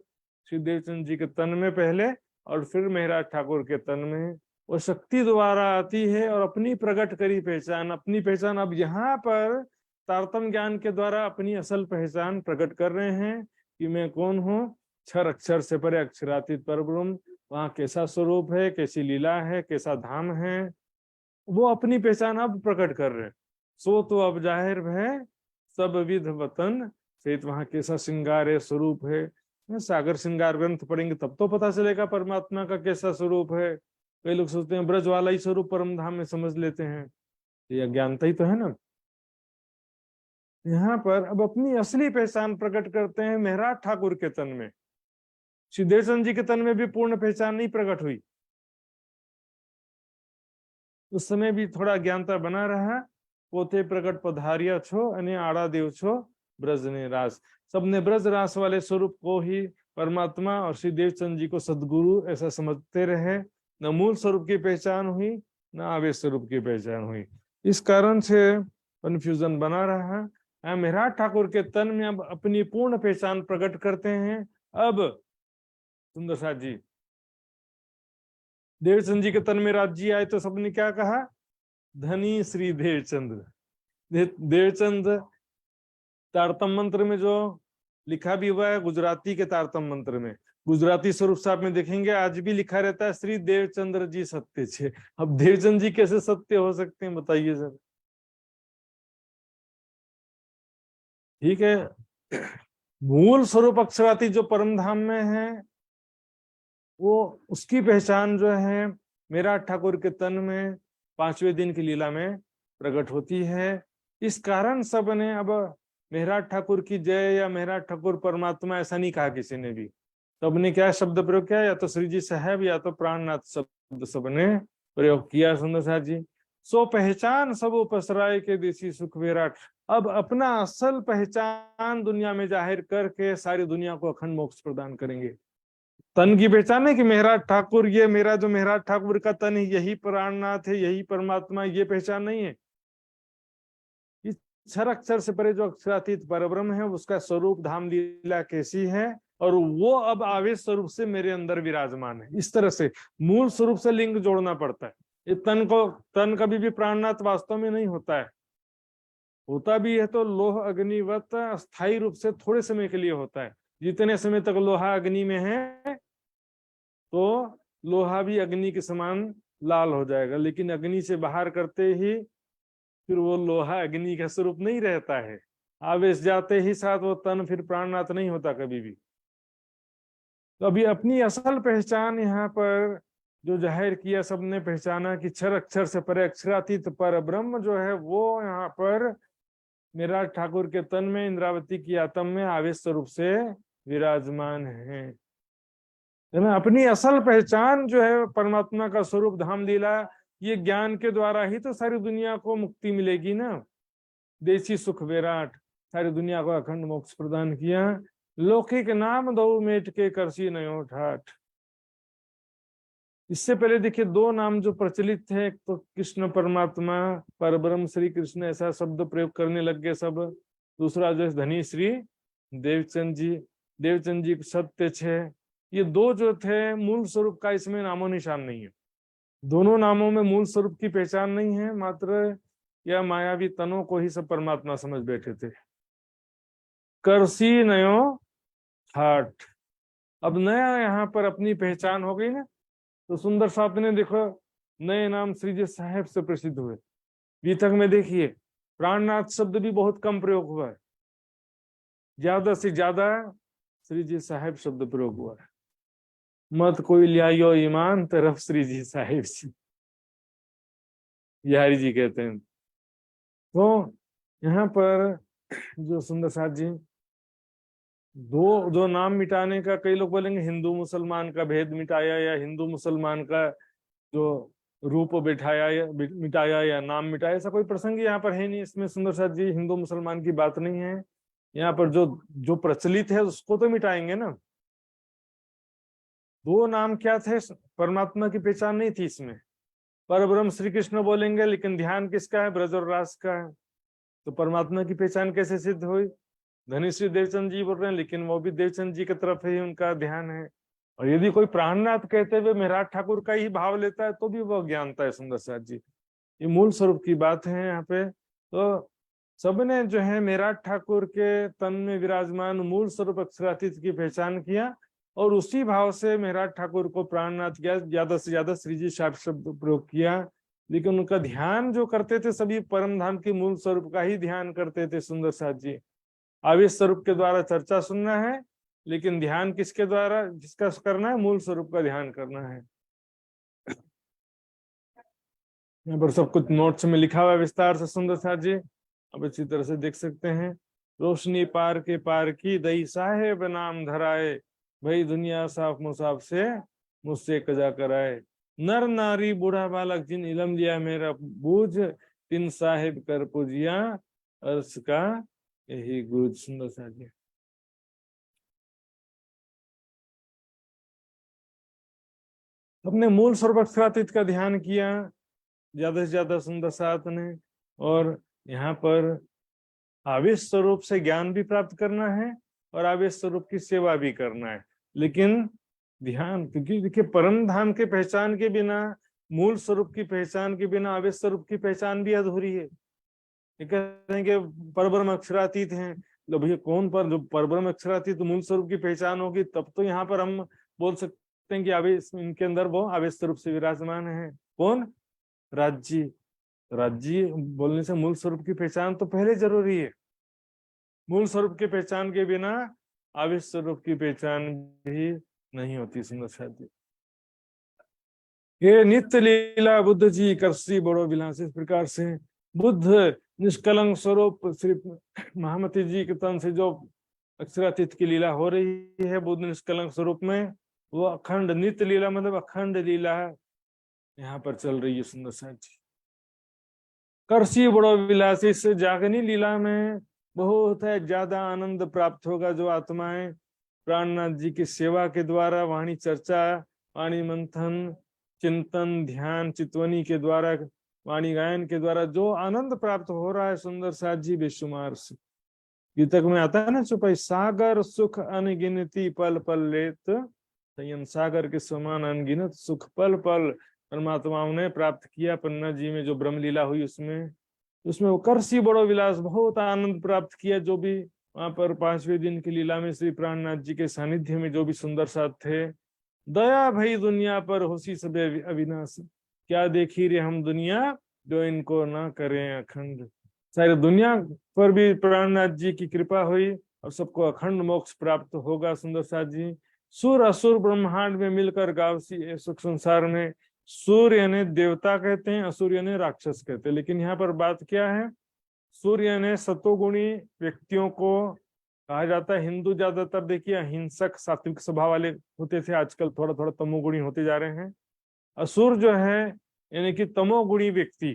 [SPEAKER 1] श्री देवचंद जी के तन में पहले, और फिर मेहराज ठाकुर के तन में वो शक्ति दोबारा आती है, और अपनी प्रकट करी पहचान, अपनी पहचान अब यहाँ पर तारतम्य ज्ञान के द्वारा अपनी असल पहचान प्रकट कर रहे हैं कि मैं कौन हूँ। क्षर अक्षर से परे अक्षरातीत परब्रह्म, वहाँ कैसा स्वरूप है, कैसी लीला है, कैसा धाम है, वो अपनी पहचान अब प्रकट कर रहे हैं। सो तो अब जाहिर है सब विध वतन से, वहाँ कैसा श्रृंगार है, स्वरूप है। सागर श्रृंगार ग्रंथ पढ़ेंगे तब तो पता चलेगा परमात्मा का कैसा स्वरूप है। कई लोग सोचते हैं ब्रज वाला ही स्वरूप परम धाम में समझ लेते हैं, ये अज्ञानता ही तो है ना। यहाँ पर अब अपनी असली पहचान प्रकट करते हैं मेहराज ठाकुर के तन में। श्री देवचंद जी के तन में भी पूर्ण पहचान नहीं प्रकट हुई, उस समय भी थोड़ा ज्ञानता बना रहा। पोते प्रकट पधारिया छो अने आड़ा देव छो ब्रज ने रास। सबने ब्रज रास वाले स्वरूप को ही परमात्मा और श्री देवचंद जी को सदगुरु ऐसा समझते रहे। न मूल स्वरूप की पहचान हुई, न आवेश स्वरूप की पहचान हुई। इस कारण से कंफ्यूजन बना रहा। मेहराज ठाकुर के तन में अब अपनी पूर्ण पहचान प्रकट करते हैं। अब सुंदर साथ जी देवचंद जी के तन में राज्य आए तो सबने क्या कहा? धनी श्री देवचंद्र। देवचंद तारतम मंत्र में जो लिखा भी हुआ है, गुजराती के तारतम मंत्र में, गुजराती स्वरूप से आप में देखेंगे आज भी लिखा रहता है श्री देवचंद्र जी सत्य छे। अब देवचंद जी कैसे सत्य हो सकते हैं बताइए सर? ठीक है, मूल स्वरूप अक्षराती जो परम धाम में है, वो उसकी पहचान जो है मेहराज ठाकुर के तन में 5वें दिन की लीला में प्रकट होती है। इस कारण सब ने अब मेहराज ठाकुर की जय या मेहराज ठाकुर परमात्मा ऐसा नहीं कहा किसी ने भी। सबने क्या शब्द प्रयोग किया? या तो श्री जी साहब या तो प्राणनाथ शब्द सबने प्रयोग किया। सुंदर साथ जी, सो पहचान सब उपसराय के देसी सुख विराट। अब अपना असल पहचान दुनिया में जाहिर करके सारी दुनिया को अखंड मोक्ष प्रदान करेंगे। तन की पहचान है कि मेहराज ठाकुर, ये मेरा जो मेहराज ठाकुर का तन है यही प्राणनाथ है, यही परमात्मा, ये पहचान नहीं है। इस क्षर अक्षर से परे जो अक्षरातीत परब्रह्म है, उसका स्वरूप धाम लीला कैसी है, और वो अब आवेश स्वरूप से मेरे अंदर विराजमान है। इस तरह से मूल स्वरूप से लिंग जोड़ना पड़ता है। ये तन कभी भी प्राणनाथ वास्तव में नहीं होता है। होता भी है तो लोह अग्निवत अस्थायी रूप से थोड़े समय के लिए होता है। जितने समय तक लोहा अग्नि में है तो लोहा भी अग्नि के समान लाल हो जाएगा, लेकिन अग्नि से बाहर करते ही फिर वो लोहा अग्नि का स्वरूप नहीं रहता है। आवेश जाते ही साथ वो तन फिर प्राणनाथ नहीं होता कभी भी। तो अभी अपनी असल पहचान यहाँ पर जो जाहिर किया, सबने पहचाना कि क्षर अक्षर से परे अक्षरातीत पर ब्रह्म जो है वो यहाँ पर मेहराज ठाकुर के तन में इंद्रावती की आत्म में आवेश स्वरूप से विराजमान है ना। अपनी असल पहचान जो है परमात्मा का स्वरूप धाम लीला, ये ज्ञान के द्वारा ही तो सारी दुनिया को मुक्ति मिलेगी ना। देसी सुख विराट, सारी दुनिया को अखंड मोक्ष प्रदान किया। लौकिक नाम दो मेट के करसी नयो ठाठ। इससे पहले देखिए दो नाम जो प्रचलित है, एक तो कृष्ण परमात्मा परब्रह्म श्री कृष्ण ऐसा शब्द प्रयोग करने लग गए सब। दूसरा जो धनी श्री देवचंद जी सत्य छे। ये दो जो थे मूल स्वरूप का इसमें नामो निशान नहीं है। दोनों नामों में मूल स्वरूप की पहचान नहीं है, मात्र या मायावी तनों को ही सब परमात्मा समझ बैठे थे। करसी नयो ठाठ, अब नया यहाँ पर अपनी पहचान हो गई ना। तो सुंदर साथ ने देखो नए नाम श्री जी साहेब से प्रसिद्ध हुए। बीतक में देखिए प्राणनाथ शब्द भी बहुत कम प्रयोग हुआ है, ज्यादा से ज्यादा श्री जी साहेब शब्द प्रयोग हुआ है। मत कोई लियायो ईमान तरफ श्री जी साहेब जी, बिहारी जी कहते हैं। तो यहाँ पर जो सुंदर साथ जी दो नाम मिटाने का, कई लोग बोलेंगे हिंदू मुसलमान का भेद मिटाया या हिंदू मुसलमान का जो रूप बैठाया या मिटाया या नाम मिटाया, ऐसा कोई प्रसंग यहाँ पर है नहीं। इसमें सुंदर साथ जी हिंदू मुसलमान की बात नहीं है। यहाँ पर जो प्रचलित है उसको तो मिटाएंगे ना। दो नाम क्या थे? परमात्मा की पहचान नहीं थी इसमें। परब्रह्म श्री कृष्ण बोलेंगे लेकिन ध्यान किसका है? ब्रज और रास का है। तो परमात्मा की पहचान कैसे सिद्ध हुई? धनी श्री देवचंद जी बोल रहे हैं लेकिन वो भी देवचंद जी की तरफ ही उनका ध्यान है। और यदि कोई प्राणनाथ कहते हुए मेहराज ठाकुर का ही भाव लेता है तो भी वो ज्ञानता है। सुंदर साथ जी ये मूल स्वरूप की बात है यहाँ पे। तो सबने जो है मेहराज ठाकुर के तन में विराजमान मूल स्वरूप अक्षरातीत की पहचान किया और उसी भाव से मेहराज ठाकुर को प्राणनाथ किया। ज्यादा से ज्यादा श्री जी साहब शब्द प्रयोग किया, लेकिन उनका ध्यान जो करते थे सभी परम धाम के मूल स्वरूप का ही ध्यान करते थे। सुंदर साथ जी आवेश स्वरूप के द्वारा चर्चा सुनना है, लेकिन ध्यान किसके द्वारा जिसका करना है? मूल स्वरूप का ध्यान करना है। यहाँ पर सब कुछ नोट्स में लिखा हुआ है विस्तार से सुंदर साथ जी। अब अच्छी तरह से देख सकते हैं। रोशनी पार के पार की दई साहेब नाम धराए, भाई दुनिया साफ मुसाफ से मुझसे कजा कराए। नर नारी बूढ़ा बालक जिन इलम लिया मेरा बूझ, तिन साहिब कर पूजिया अर्श का यही गुज। सुंदर सा जी। अपने मूल सर्वक्षरातीत का ध्यान किया ज्यादा से ज्यादा सुंदर साथ ने, और यहाँ पर आवेश स्वरूप से ज्ञान भी प्राप्त करना है और आवेश स्वरूप की सेवा भी करना है। लेकिन ध्यान, क्योंकि देखिए परम धाम के पहचान के बिना, मूल स्वरूप की पहचान के बिना आवेश स्वरूप की पहचान भी अधूरी है। ये कहते हैं कि परब्रह्म अक्षरातीत हैं, तो भैया कौन पर जो परब्रह्म अक्षरातीत मूल स्वरूप की पहचान होगी तब तो यहाँ पर हम बोल सकते हैं कि आवेश इनके अंदर वो आवेश स्वरूप से विराजमान है। कौन? राज्य। राज्य बोलने से मूल स्वरूप की पहचान तो पहले जरूरी है। मूल स्वरूप की पहचान के बिना आवेश स्वरूप की पहचान भी नहीं होती। सुंदर साथी, ये नित्य लीला बुद्ध जी करसी बड़ो विलास। इस प्रकार से बुद्ध निष्कलंक स्वरूप श्री महामती जी के तन से जो अक्षरातीत की लीला हो रही है बुद्ध निष्कलंक स्वरूप में, वो अखंड नित्य लीला मतलब अखंड लीला यहाँ पर चल रही है। सुंदर साथी, करसी बड़ो विलास, इस जागनी लीला में बहुत है ज्यादा आनंद प्राप्त होगा जो आत्माएं प्राणनाथ जी की सेवा के द्वारा, वाणी चर्चा, वाणी मंथन, चिंतन, ध्यान, चितवनी के द्वारा, वाणी गायन के द्वारा जो आनंद प्राप्त हो रहा है सुंदर साथ जी बेशुमार से। गीतक में आता है ना चुपाई, सागर सुख अनगिनती पल पल लेत, संयम सागर के समान अनगिनत सुख पल पल परमात्माओं ने प्राप्त किया। पन्ना जी में जो ब्रह्म लीला हुई उसमें वो करसी बड़ो विलास, बहुत आनंद प्राप्त किया। जो भी वहां पर 5वें दिन की लीला में श्री प्राणनाथ जी के सानिध्य में जो भी सुंदर साथ थे, दया भई दुनिया पर होसी सबे अविनाश, क्या देखी रे हम दुनिया जो इनको ना करें अखंड। सारी दुनिया पर भी प्राणनाथ जी की कृपा हुई और सबको अखंड मोक्ष प्राप्त होगा। सुंदर साथ जी, सुर असुर ब्रह्मांड में मिलकर गावसी सुख संसार में। सूर्य यानी देवता कहते हैं, असुर यानी राक्षस कहते हैं। लेकिन यहाँ पर बात क्या है, सूर्य यानी सतोगुणी व्यक्तियों को कहा जाता है। हिंदू ज्यादातर देखिए अहिंसक सात्विक स्वभाव वाले होते थे, आजकल थोड़ा थोड़ा तमोगुणी होते जा रहे हैं। असुर जो है यानी कि तमोगुणी व्यक्ति,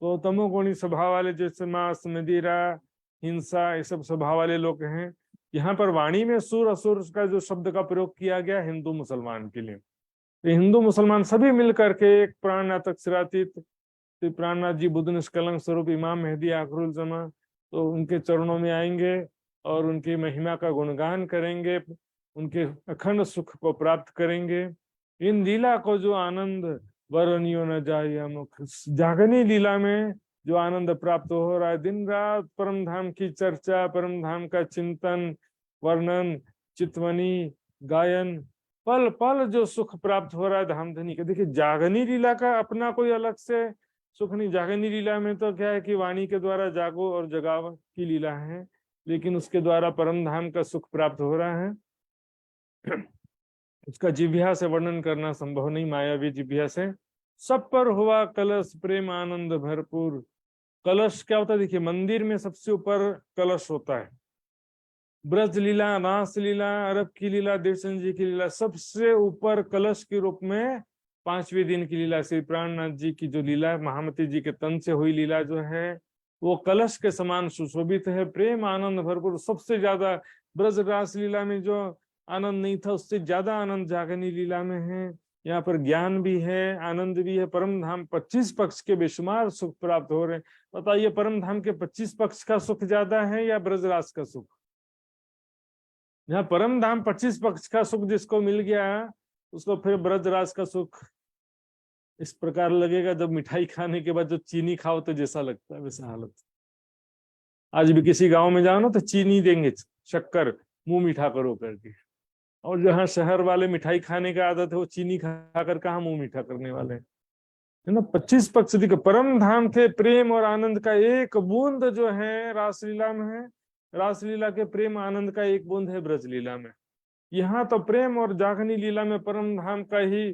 [SPEAKER 1] तो तमोगुणी स्वभाव वाले जैसे मांस, मदिरा, हिंसा, ये सब स्वभाव वाले लोग हैं। यहाँ पर वाणी में सुर असुर का जो शब्द का प्रयोग किया गया हिंदू मुसलमान के लिए, तो हिंदू मुसलमान सभी मिलकर के एक प्राणनाथ अक्षरातीत श्री प्राणनाथ जी बुद्ध निष्कलंक स्वरूप इमाम मेहदी आखिरुल जमा, तो उनके चरणों में आएंगे और उनकी महिमा का गुणगान करेंगे, उनके अखंड सुख को प्राप्त करेंगे। इन लीला को जो आनंद वर्णियो न जाए मुख, जागनी लीला में जो आनंद प्राप्त हो रहा है, दिन रात परम धाम की चर्चा, परम धाम का चिंतन, वर्णन, चितवनी, गायन, पल पल जो सुख प्राप्त हो रहा है धामधनी का। देखिए जागनी लीला का अपना कोई अलग से सुख नहीं। जागनी लीला में तो क्या है कि वाणी के द्वारा जागो और जगाव की लीला है, लेकिन उसके द्वारा परम धाम का सुख प्राप्त हो रहा है। उसका जिह्वा से वर्णन करना संभव नहीं, मायावी जिह्वा से। सब पर हुआ कलश प्रेम आनंद भरपूर। कलश क्या होता है, देखिए मंदिर में सबसे ऊपर कलश होता है। ब्रज लीला, रास लीला, अरब की लीला, देवचंद जी की लीला, सबसे ऊपर कलश के रूप में 5वें दिन की लीला श्री प्राणनाथ जी की जो लीला महामती जी के तन से हुई लीला जो है वो कलश के समान सुशोभित है। प्रेम आनंद भरपूर, सबसे ज्यादा ब्रज रास लीला में जो आनंद नहीं था उससे ज्यादा आनंद जागनी लीला में है। यहाँ पर ज्ञान भी है, आनंद भी है। परम धाम 25 पक्ष के बेशुमार सुख प्राप्त हो रहे हैं। बताइए परम धाम के 25 पक्ष का सुख ज्यादा है या ब्रजरास का सुख? यहाँ परम धाम 25 पक्ष का सुख जिसको मिल गया उसको फिर ब्रजराज का सुख इस प्रकार लगेगा जब मिठाई खाने के बाद जो चीनी खाओ तो जैसा लगता है वैसा हालत। आज भी किसी गांव में जाओ ना तो चीनी देंगे, शक्कर, मुंह मीठा करो करके। और जहाँ शहर वाले मिठाई खाने का आदत है वो चीनी खाकर कहाँ मुंह मीठा करने वाले हैं, है ना। 25 पक्ष दिख परम धाम के प्रेम और आनंद का एक बूंद जो है रासलीला में है। रासलीला के प्रेम आनंद का एक बूंद है ब्रजलीला में। यहाँ तो प्रेम और जागनी लीला में परम धाम का ही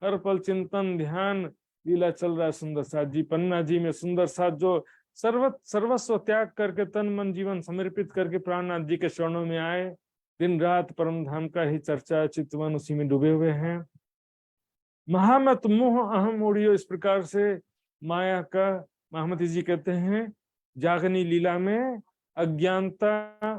[SPEAKER 1] हर पल चिंतन ध्यान लीला चल रहा है। सुंदर साथ जी, पन्ना जी में सुंदर साथ जो सर्वस्व त्याग करके तन मन जीवन समर्पित करके प्राणनाथ जी के चरणों में आए। दिन रात परम धाम का ही चर्चा, चितवन उसी में डूबे हुए हैं। महामत मोह अहम ओढ़ियो, इस प्रकार से माया का महामती जी कहते हैं जागनी लीला में अज्ञानता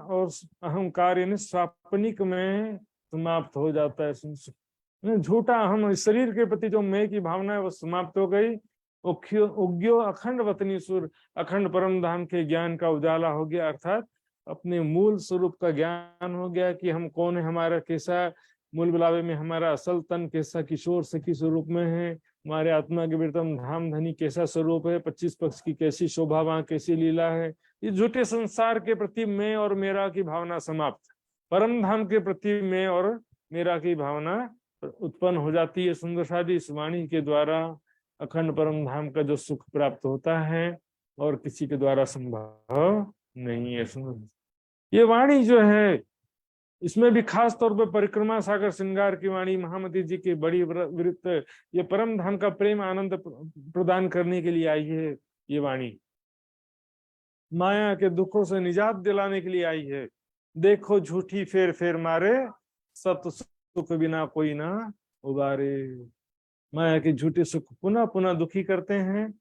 [SPEAKER 1] और अहंकार यानी स्वापनिक में समाप्त हो जाता है। झूठा अहम, शरीर के प्रति जो मैं की भावना है वो समाप्त हो गई। उग्यो अखंड वतनी सुर, अखंड परम धाम के ज्ञान का उजाला हो गया, अर्थात अपने मूल स्वरूप का ज्ञान हो गया कि हम कौन है, हमारा कैसा मूल बुलावे में हमारा असल तन कैसा किशोर सखी स्वरूप में है, हमारे आत्मा के वृतम धाम धनी कैसा स्वरूप है, 25 पक्ष की कैसी शोभा, वहां कैसी लीला है। ये झूठे संसार के प्रति मैं और मेरा की भावना समाप्त, परम धाम के प्रति मैं और मेरा की भावना उत्पन्न हो जाती है। सुंदर शादी इस वाणी के द्वारा अखंड परम धाम का जो सुख प्राप्त होता है और किसी के द्वारा संभव नहीं है। ये वाणी जो है इसमें भी खास तौर पर परिक्रमा सागर श्रृंगार की वाणी महामती जी की बड़ी वृत्त, ये परम धाम का प्रेम आनंद प्रदान करने के लिए आई है। ये वाणी माया के दुखों से निजात दिलाने के लिए आई है। देखो झूठी फेर फेर मारे, सत सुख बिना कोई ना उबारे। माया के झूठे सुख पुनः पुनः दुखी करते हैं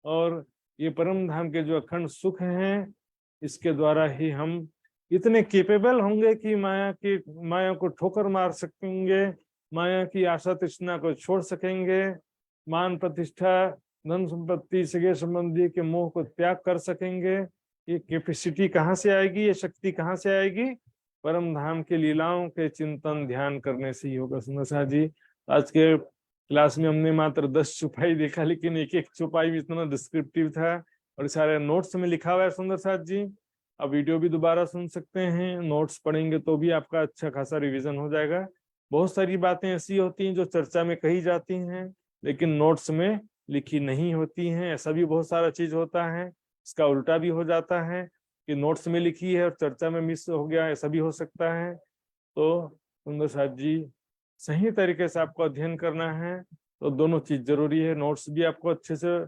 [SPEAKER 1] और ये परम धाम के जो अखंड सुख हैं इसके द्वारा ही हम इतने केपेबल होंगे कि माया को ठोकर मार सकेंगे, माया की आशा तृष्णा को छोड़ सकेंगे, मान प्रतिष्ठा धन संपत्ति सगे संबंधी के मोह को त्याग कर सकेंगे। ये कैपेसिटी कहाँ से आएगी, ये शक्ति कहाँ से आएगी? परम धाम के लीलाओं के चिंतन ध्यान करने से ही होगा। सुंदर साथ जी आज के क्लास में हमने मात्र 10 चौपाई देखा, लेकिन एक एक चौपाई भी इतना डिस्क्रिप्टिव था और सारे नोट्स में लिखा हुआ है। सुंदर साथ जी अब वीडियो भी दोबारा सुन सकते हैं, नोट्स पढ़ेंगे तो भी आपका अच्छा खासा रिवीजन हो जाएगा। बहुत सारी बातें ऐसी होती हैं जो चर्चा में कही जाती हैं लेकिन नोट्स में लिखी नहीं होती हैं, ऐसा भी बहुत सारा चीज होता है। इसका उल्टा भी हो जाता है कि नोट्स में लिखी है और चर्चा में मिस हो गया, ऐसा भी हो सकता है। तो सुंदर साथ जी सही तरीके से आपको अध्ययन करना है तो दोनों चीज जरूरी है। नोट्स भी आपको अच्छे से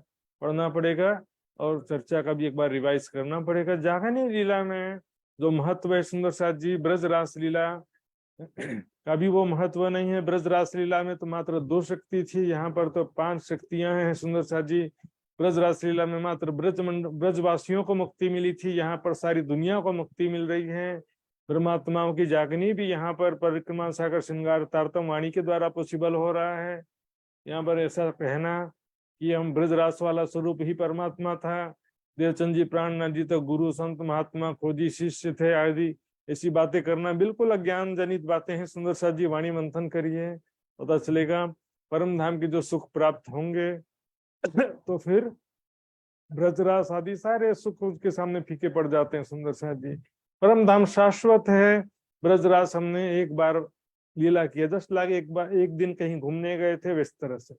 [SPEAKER 1] पढ़ना पड़ेगा और चर्चा का भी एक बार रिवाइज करना पड़ेगा। जागनी लीला में जो महत्व है सुंदर साथ जी, ब्रज रास लीला का भी वो महत्व नहीं है। ब्रज रास लीला में तो मात्र 2 शक्ति थी, यहाँ पर तो 5 शक्तियां हैं। सुंदर साथ जी ब्रज रास लीला में मात्र ब्रजवासियों को मुक्ति मिली थी, यहाँ पर सारी दुनिया को मुक्ति मिल रही है। ब्रह्मात्माओं की जागनी भी यहाँ पर परिक्रमा सागर श्रृंगार तारतम वाणी के द्वारा पॉसिबल हो रहा है। यहाँ पर ऐसा कहना कि हम ब्रजरास वाला स्वरूप ही परमात्मा था, देवचंद जी प्राणनाथ जी तो गुरु संत महात्मा खोजी शिष्य थे आदि, ऐसी बातें करना बिल्कुल अज्ञान जनित बातें हैं। सुंदर साथ जी वाणी मंथन करिए, पता चलेगा परम धाम के जो सुख प्राप्त होंगे तो फिर ब्रजरास आदि सारे सुख उसके सामने फीके पड़ जाते हैं। सुंदर साथ जी परम धाम शाश्वत है। ब्रजरास हमने एक बार लीला किया, जस्ट लागे एक दिन कहीं घूमने गए थे इस तरह से।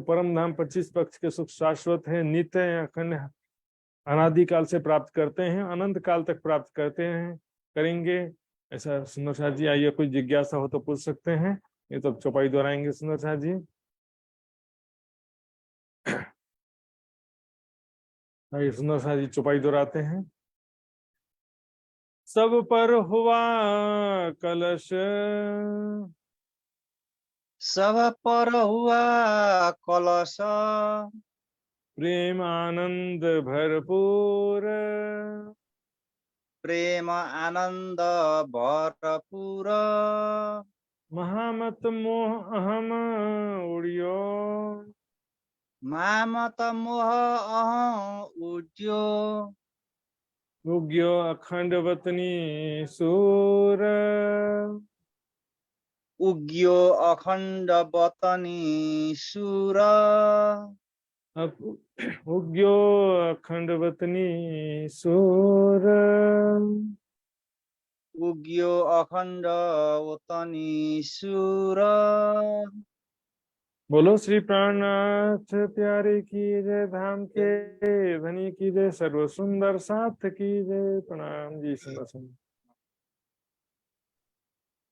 [SPEAKER 1] परम धाम 25 पक्ष के सुख शाश्वत है, नित्य है, अखंड अनादिकाल से प्राप्त करते हैं, अनंत काल तक प्राप्त करते हैं, करेंगे। ऐसा सुंदर साथ जी आइए कोई जिज्ञासा हो तो पूछ सकते हैं, ये तो चौपाई दोहराएंगे सुंदर साथ जी। आइए सुंदर साथ जी चौपाई दोहराते हैं। सब पर हुआ कलश,
[SPEAKER 2] सब पर हुआ कलश,
[SPEAKER 1] प्रेम आनंद भरपूर,
[SPEAKER 2] प्रेम आनंद भरपूर,
[SPEAKER 1] महामत मोह अहम उड़ियो,
[SPEAKER 2] मामत मोह अहं उड्यो,
[SPEAKER 1] उग्यो अखंड वतनी सूर,
[SPEAKER 2] उग्यो अखण्ड वतनी सुर,
[SPEAKER 1] उग्यो अखंड वतनी सूर,
[SPEAKER 2] उग्यो अखण्ड वतनी सुर।
[SPEAKER 1] बोलो श्री प्राणनाथ प्यारे की जय, धाम के धनी की जय, सर्व सुंदर साथ की जय। प्रणाम जी सुंदर सुंदर।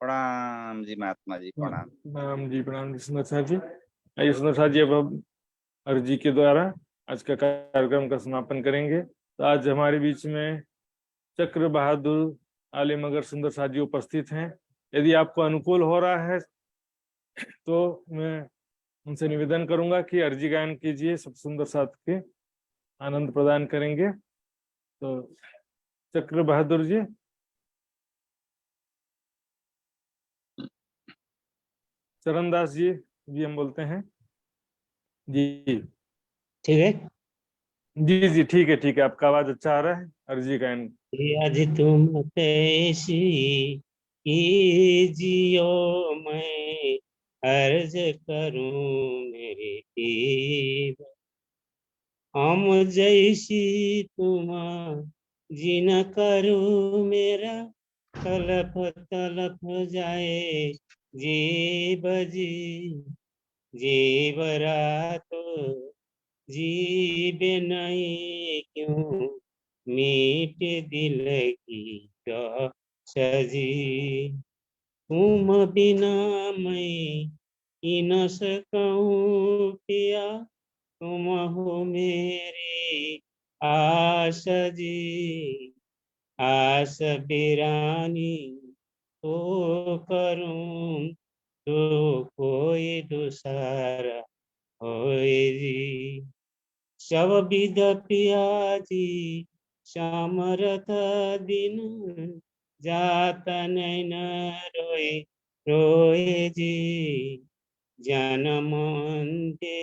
[SPEAKER 2] प्रणाम जी महात्मा जी, प्रणाम।
[SPEAKER 1] प्रणाम जी, प्रणाम जी सुंदर साथ जी। आइए सुंदर साथ जी अब अर्जी के द्वारा आज का कार्यक्रम का समापन करेंगे। तो आज हमारे बीच में चक्र बहादुर आलिमगर सुंदर साथ जी उपस्थित हैं। यदि आपको अनुकूल हो रहा है तो मैं उनसे निवेदन करूंगा कि अर्जी गायन कीजिए, सब सुंदर साथ के आनंद प्रदान करेंगे। तो चक्र बहादुर जी। चरणदास जी भी हम बोलते हैं जी।
[SPEAKER 4] ठीक है
[SPEAKER 1] जी जी ठीक है, आपका आवाज अच्छा आ रहा है। अर्जी गायन।
[SPEAKER 4] आज तुम कैसी कीजियो मैं अर्ज करूं मेरे देव, हम जैसी तुम जिन करूं मेरा तलप तलप जाए जीव जी, जीव रात जीवे नहीं क्यों मीट दिल की सजी, तुम बिना मैं की न सकूं पिया, तुम हो मेरी आस जी, आस बिरानी तो करूं तो कोई दूसरा होए जी, शव विध पियाजी सामरथ दिन जात नैन रोए रोए जी, जन्म अंते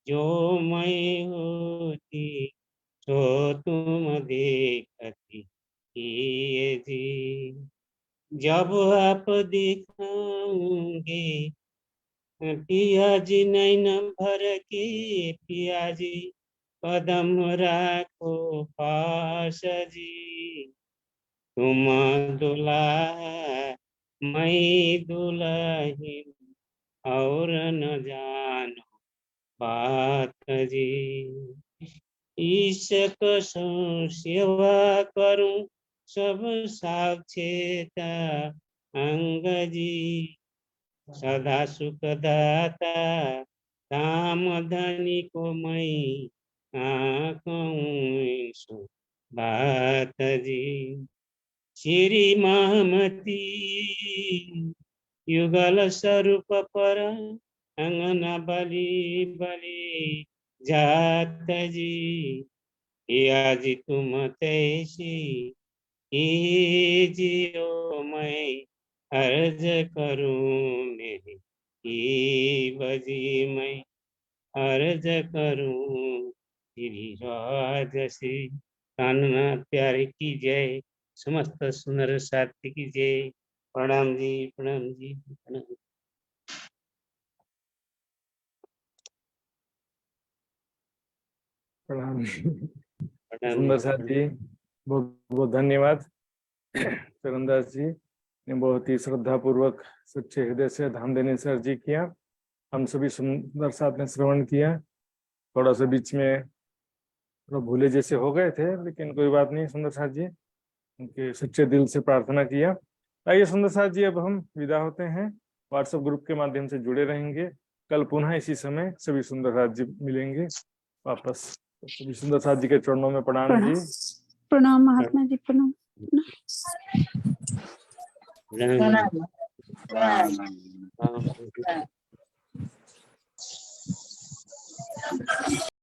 [SPEAKER 4] जो मैं होती तो तुम देखती किए जी, जब आप दिखाओगे पिया जी नैन भर के पिया जी कदम राखो पास जी, तुम दुल्हा मैं दुल्हन और न जानो बात जी, ईशक सेवा करूं सब साक्षेता अंग जी, सदा सुख दाता काम धनी को मैं कहूँ बात जी, श्री महमती युगल स्वरूप पर अंगना बलि बलि जात जी, आज तुम तैसी कीजियो मैं अर्ज करूं मेरी की बजी, मैं अर्ज करूं तेरी राजसी, कान्हा प्यारे की जय, समस्त सुंदर साथी की जय। प्रणाम जी प्रणाम जी प्रणाम।
[SPEAKER 1] प्रणाम।
[SPEAKER 4] प्रणाम
[SPEAKER 1] सुंदर साथ जी बहुत बहुत धन्यवाद। चरणदास जी ने बहुत ही श्रद्धा पूर्वक सच्चे हृदय से धाम देने से अर्जी किया। हम सभी सुंदर साथ ने श्रवण किया। थोड़ा सा बीच में थोड़ा भूले जैसे हो गए थे, लेकिन कोई बात नहीं। सुंदर साथ जी उनके सच्चे दिल से प्रार्थना किया। आइए सुंदर साथ जी, अब हम विदा होते हैं। व्हाट्सएप ग्रुप के माध्यम से जुड़े रहेंगे। कल पुनः इसी समय सभी सुंदर साथ जी मिलेंगे वापस। सभी सुंदर साथ जी के चरणों में प्रणाम जी।
[SPEAKER 5] प्रणाम महात्मा जी, प्रणाम।
[SPEAKER 4] प्रणाम।